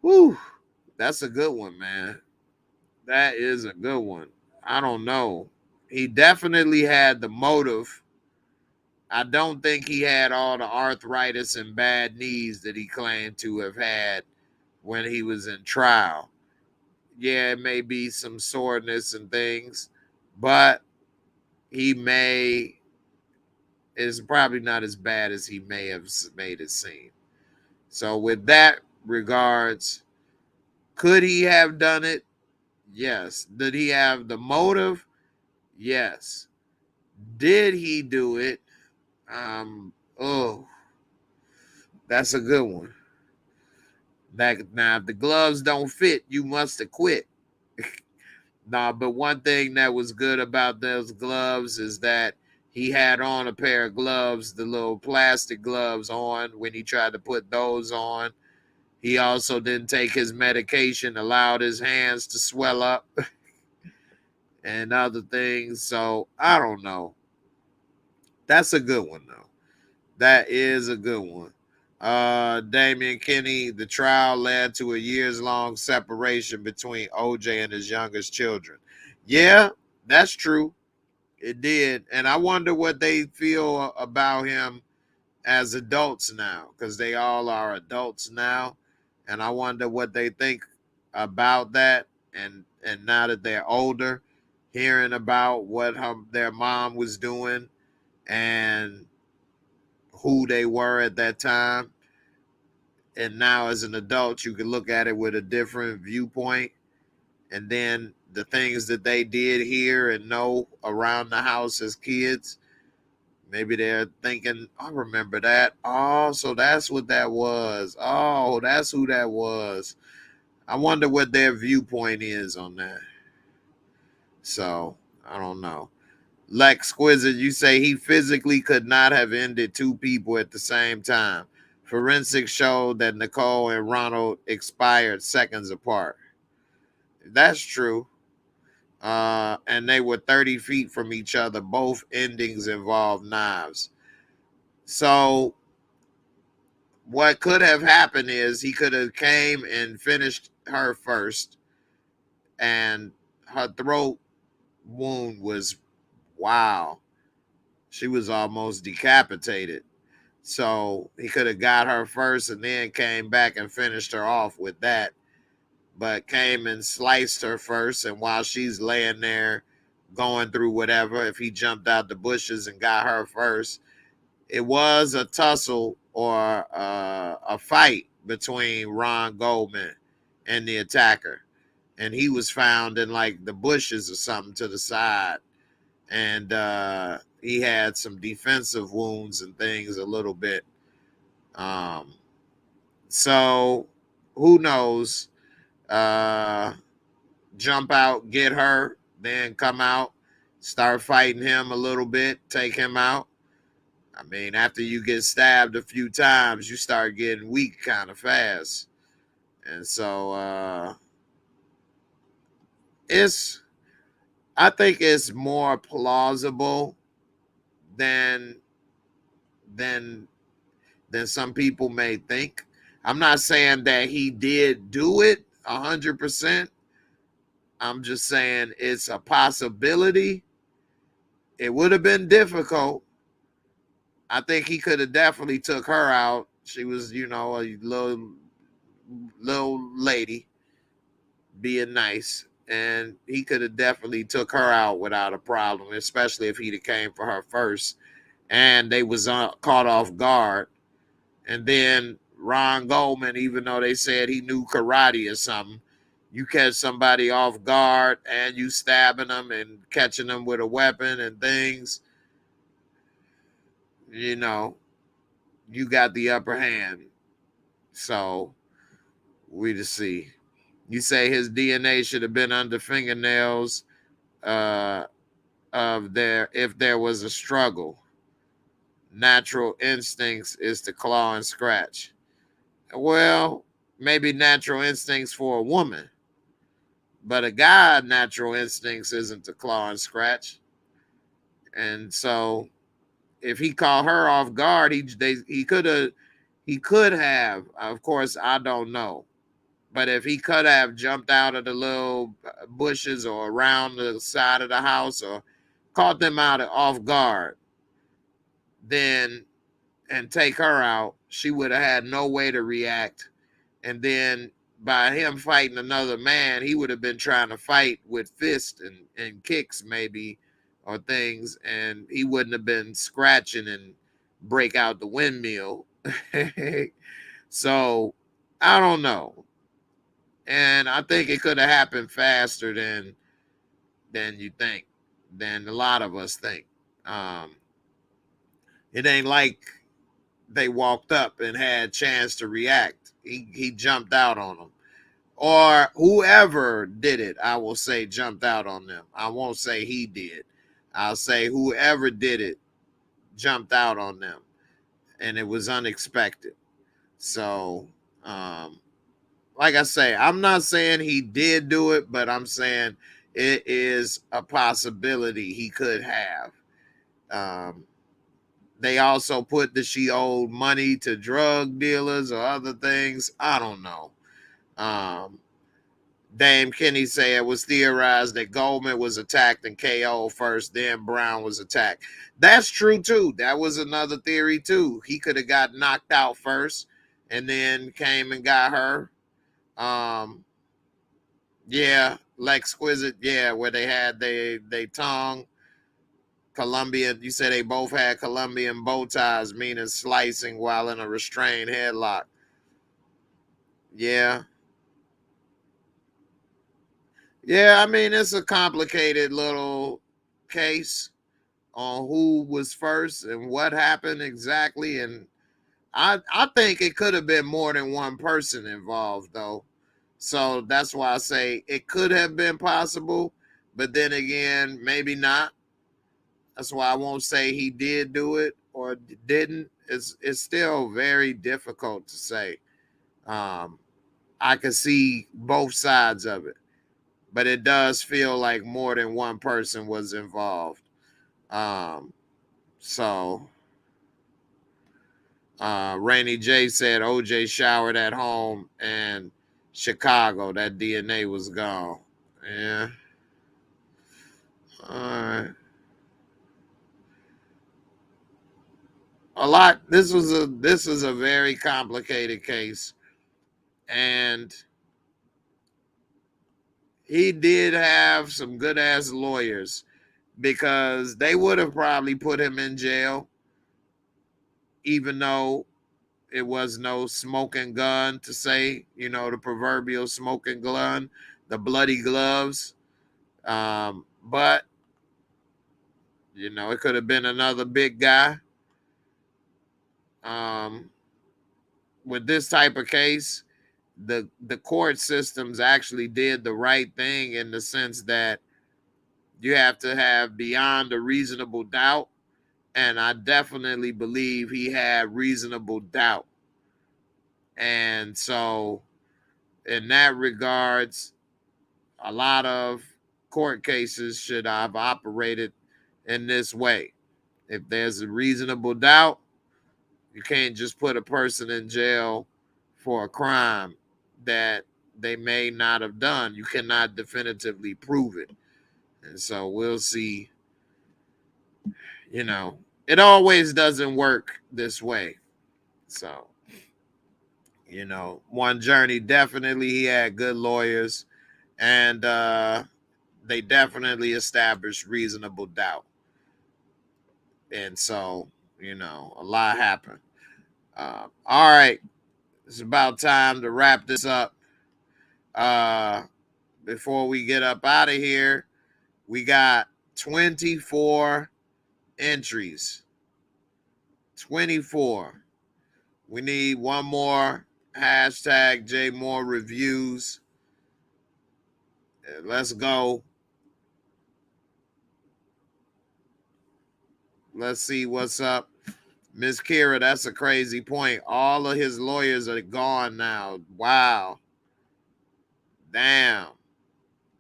whew, that's a good one, man. That is a good one. I don't know. He definitely had the motive. I don't think he had all the arthritis and bad knees that he claimed to have had when he was in trial. Yeah, it may be some soreness and things, but he may is probably not as bad as he may have made it seem. So with that regards, could he have done it? Yes. Did he have the motive? Yes. Did he do it? Oh, that's a good one. That now, if the gloves don't fit, you must have quit. Nah, but one thing that was good about those gloves is that he had on a pair of gloves, the little plastic gloves on when he tried to put those on. He also didn't take his medication, allowed his hands to swell up and other things. So I don't know. That's a good one, though. That is a good one. Damian Kinney, the trial led to a years-long separation between OJ and his youngest children. Yeah, that's true. It did. And I wonder what they feel about him as adults now, because they all are adults now. And I wonder what they think about that. And now that they're older, hearing about what their mom was doing and who they were at that time. And now as an adult, you can look at it with a different viewpoint. And then the things that they did hear and know around the house as kids. Maybe they're thinking, I remember that. Oh, so that's what that was. Oh, that's who that was. I wonder what their viewpoint is on that. So, I don't know. Lex Quizzer, you say he physically could not have ended two people at the same time. Forensics showed that Nicole and Ronald expired seconds apart. That's true. And they were 30 feet from each other. Both endings involved knives. So what could have happened is he could have came and finished her first, and her throat wound was, wow, she was almost decapitated. So he could have got her first and then came back and finished her off with that, but came and sliced her first. And while she's laying there going through whatever, if he jumped out the bushes and got her first, it was a tussle or a fight between Ron Goldman and the attacker. And he was found in like the bushes or something to the side. And he had some defensive wounds and things a little bit. So who knows? Jump out, get her, then come out, start fighting him a little bit, take him out. I mean, after you get stabbed a few times, you start getting weak kind of fast. And so I think it's more plausible than than than some people may think. I'm not saying that he did do it 100%. I'm just saying it's a possibility. It would have been difficult. I think he could have definitely took her out. She was, a little lady being nice, and he could have definitely took her out without a problem, especially if he'd have came for her first and they was caught off guard. And then Ron Goldman, even though they said he knew karate or something, you catch somebody off guard and you stabbing them and catching them with a weapon and things, you got the upper hand. So we to see. You say his DNA should have been under fingernails if there was a struggle. Natural instincts is to claw and scratch. Well, maybe natural instincts for a woman, but a guy, natural instincts isn't to claw and scratch. And so if he caught her off guard, he could have. Of course, I don't know. But if he could have jumped out of the little bushes or around the side of the house or caught them out off guard, then and take her out, she would have had no way to react. And then by him fighting another man, he would have been trying to fight with fists and kicks maybe or things, and he wouldn't have been scratching and break out the windmill. So I don't know. And I think it could have happened faster than you think, than a lot of us think. It ain't like they walked up and had a chance to react. He jumped out on them. Or whoever did it, I will say jumped out on them. I won't say he did. I'll say whoever did it jumped out on them. And it was unexpected. So, like I say, I'm not saying he did do it, but I'm saying it is a possibility he could have. They also put that she owed money to drug dealers or other things. I don't know. Dame Kenny said it was theorized that Goldman was attacked and KO first, then Brown was attacked. That's true too. That was another theory too. He could have got knocked out first and then came and got her. Yeah, Lex Quizit, yeah, where they had they tongue. Colombian, you said they both had Colombian bow ties, meaning slicing while in a restrained headlock. Yeah. Yeah, I mean, it's a complicated little case on who was first and what happened exactly. And I think it could have been more than one person involved, though. So that's why I say it could have been possible, but then again, maybe not. That's why I won't say he did do it or didn't. It's still very difficult to say. Um, I can see both sides of it, but it does feel like more than one person was involved. Um, so Rainy J said OJ showered at home and Chicago. That DNA was gone. Yeah. All right. A lot. This was a very complicated case, and he did have some good ass lawyers because they would have probably put him in jail, even though it was no smoking gun to say, the proverbial smoking gun, the bloody gloves. But it could have been another big guy. Um, with this type of case, the court systems actually did the right thing in the sense that you have to have beyond a reasonable doubt, and I definitely believe he had reasonable doubt. And so in that regards, a lot of court cases should have operated in this way. If there's a reasonable doubt, you can't just put a person in jail for a crime that they may not have done. You cannot definitively prove it. And so we'll see. It always doesn't work this way. So, One Journey, definitely he had good lawyers, and they definitely established reasonable doubt. And so, a lot happened. All right. It's about time to wrap this up. Uh, Before we get up out of here, we got 24 entries. 24. We need one more hashtag JAYMOOREREVIEWS. Let's go. Let's see what's up. Miss Kira, that's a crazy point. All of his lawyers are gone now. Wow. Damn.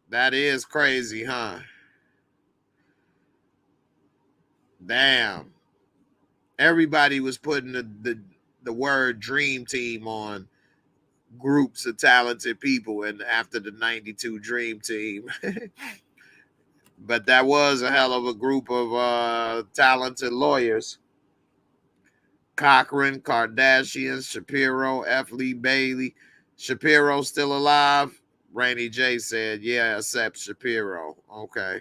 That is crazy, huh? Damn. Everybody was putting the word dream team on groups of talented people and after the 92 dream team. But that was a hell of a group of talented lawyers. Cochran, Kardashian, Shapiro, F. Lee Bailey. Shapiro still alive? Rainy J said, yeah, except Shapiro. Okay.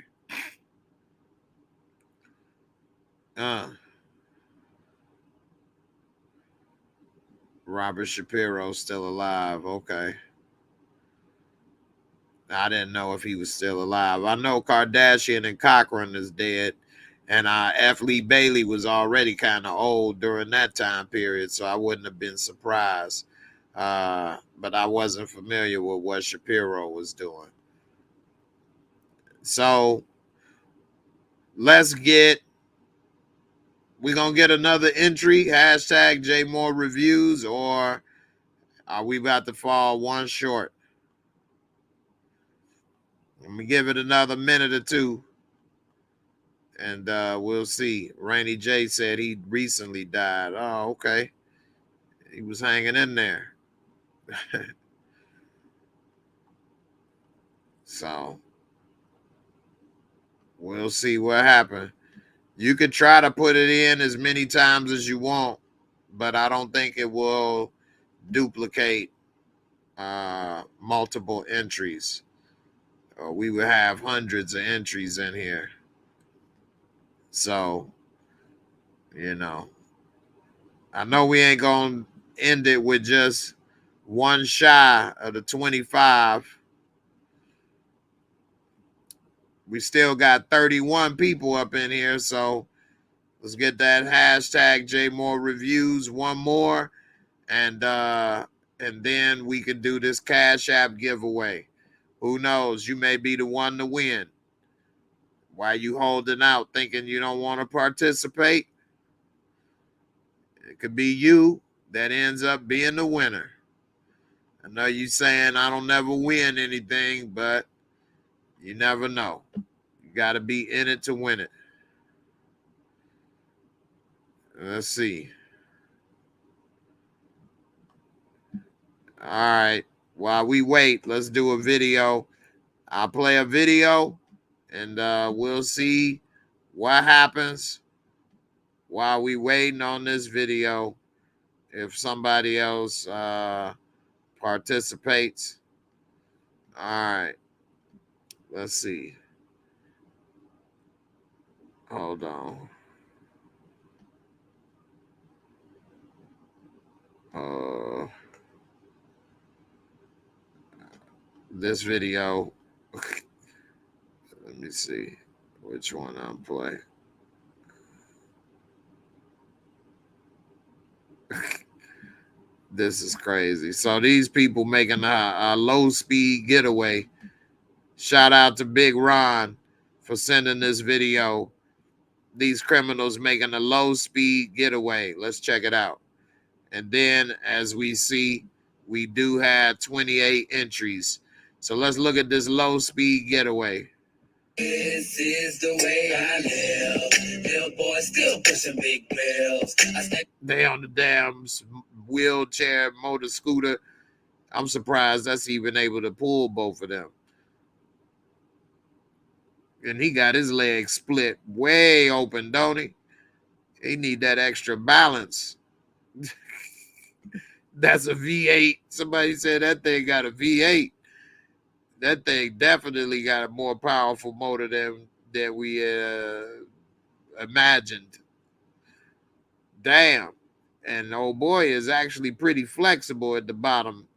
Robert Shapiro still alive. Okay. I didn't know if he was still alive. I know Kardashian and Cochran is dead. And F. Lee Bailey was already kind of old during that time period, so I wouldn't have been surprised. But I wasn't familiar with what Shapiro was doing. So we're going to get another entry, hashtag JMoreReviews, or are we about to fall one short? Let me give it another minute or two, and we'll see. Rainy J said he recently died. Oh, okay. He was hanging in there. So we'll see what happens. You could try to put it in as many times as you want, but I don't think it will duplicate multiple entries. We would have hundreds of entries in here. So, I know we ain't going to end it with just one shy of the 25. We still got 31 people up in here, so let's get that hashtag JAYMOOREREVIEWS one more, and then we can do this Cash App giveaway. Who knows? You may be the one to win. Why you holding out thinking you don't want to participate? It could be you that ends up being the winner. I know you saying I don't never win anything, but you never know. You got to be in it to win it. Let's see. All right. While we wait, let's do a video. I'll play a video, and we'll see what happens while we waiting on this video. If somebody else participates. All right. Let's see. Hold on. This video. Let me see which one I'm playing. This is crazy. So these people making a low speed getaway. Shout out to Big Ron for sending this video. These criminals making a low speed getaway. Let's check it out. And then as we see, we do have 28 entries. So let's look at this low speed getaway. This is the way I live. Little boy still pushing big bills. They on the damn wheelchair motor scooter. I'm surprised that's even able to pull both of them. And he got his legs split way open, don't he? He need that extra balance. That's a V8. Somebody said that thing got a V8. That thing definitely got a more powerful motor than we imagined. Damn. And old boy is actually pretty flexible at the bottom.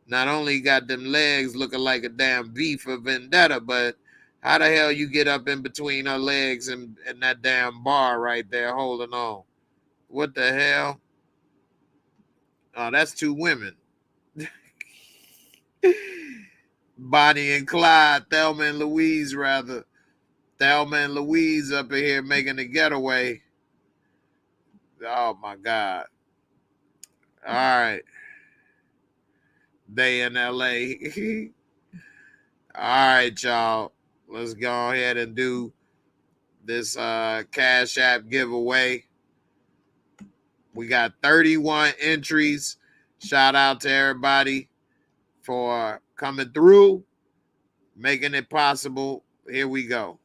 Not only got them legs looking like a damn V for Vendetta, but how the hell you get up in between her legs and that damn bar right there holding on? What the hell? Oh, that's two women. Bonnie and Clyde, Thelma and Louise, rather. Thelma and Louise up in here making a getaway. Oh, my God. All right. They in L.A. All right, y'all. Let's go ahead and do this Cash App giveaway. We got 31 entries. Shout out to everybody for coming through, making it possible. Here we go.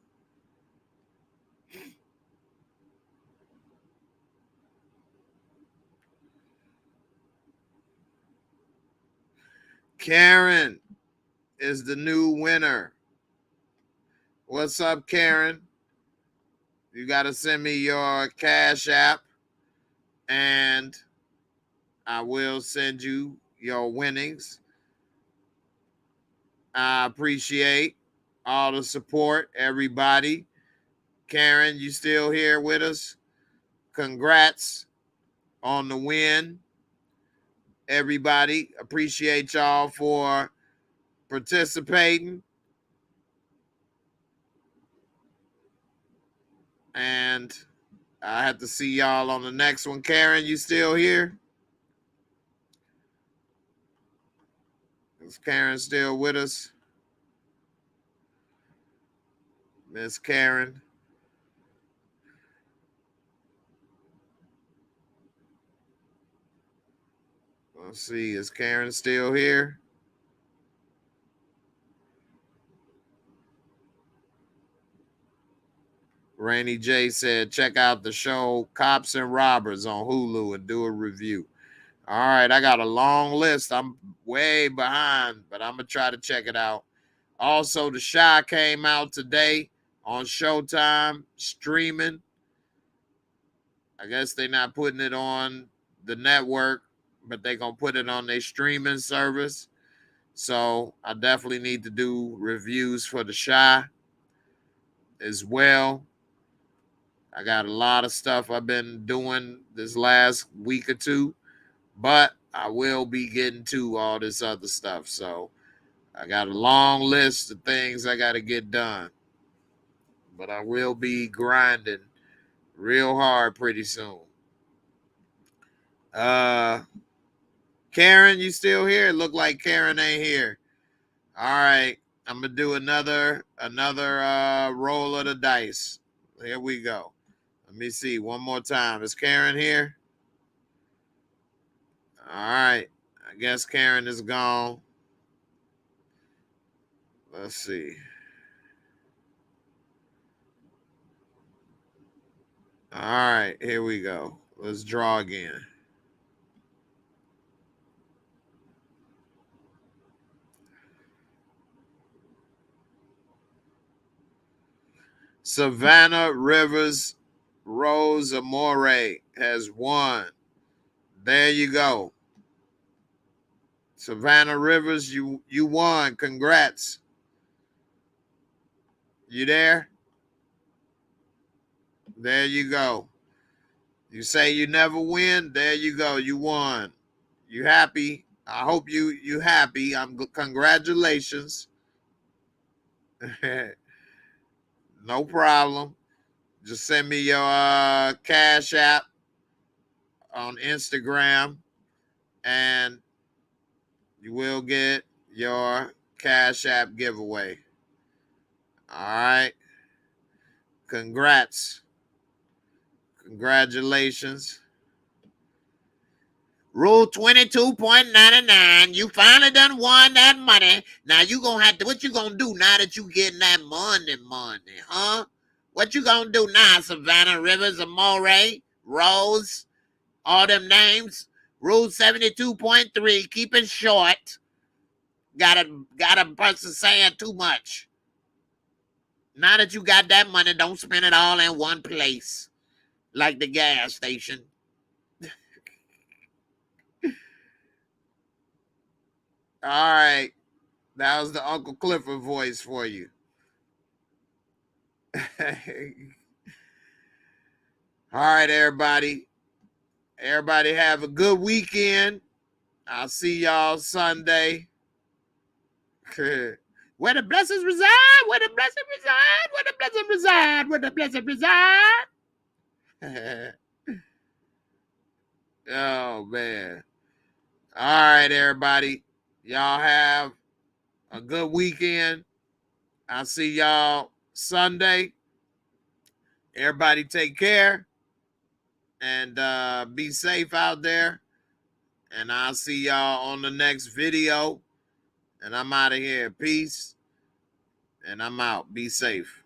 Karen is the new winner. What's up, Karen? You got to send me your Cash App, and I will send you your winnings. I appreciate all the support, everybody. Karen, you still here with us? Congrats on the win. Everybody, appreciate y'all for participating. And I have to see y'all on the next one. Karen, you still here? Is Karen still with us? Miss Karen. Let's see. Is Karen still here? Rainy J said, check out the show Cops and Robbers on Hulu and do a review. All right, I got a long list. I'm way behind, but I'm going to try to check it out. Also, The Chi came out today on Showtime, streaming. I guess they're not putting it on the network, but they're going to put it on their streaming service. So I definitely need to do reviews for The Chi. as well. I got a lot of stuff I've been doing this last week or two, but I will be getting to all this other stuff. So I got a long list of things I got to get done, but I will be grinding real hard pretty soon. Karen, you still here? It look like Karen ain't here. All right, I'm gonna do another roll of the dice. Here we go. Let me see one more time. Is Karen here? All right. I guess Karen is gone. Let's see. All right, here we go. Let's draw again. Savannah Rivers Rose Amore has won. There you go. Savannah Rivers, you won. Congrats. You there? There you go. You say you never win. There you go. You won. You happy? I hope you happy. Congratulations. No problem. Just send me your Cash App on Instagram, and you will get your Cash App giveaway. All right. Congrats. Congratulations. Rule 22.99. You finally done won that money. Now you gonna have to, what you gonna do now that you getting that money, huh? What you gonna do now, Savannah Rivers, Amore, Rose, all them names? Rule 72.3, keep it short. Got a person saying too much. Now that you got that money, don't spend it all in one place, like the gas station. All right. That was the Uncle Clifford voice for you. All right, everybody. Everybody have a good weekend. I'll see y'all Sunday. Where the blessings reside, where the blessings reside, where the blessings reside, where the blessings reside. Oh, man. All right, everybody. Y'all have a good weekend. I'll see y'all Sunday. Everybody take care and be safe out there. And I'll see y'all on the next video. And I'm out of here. Peace. And I'm out. Be safe.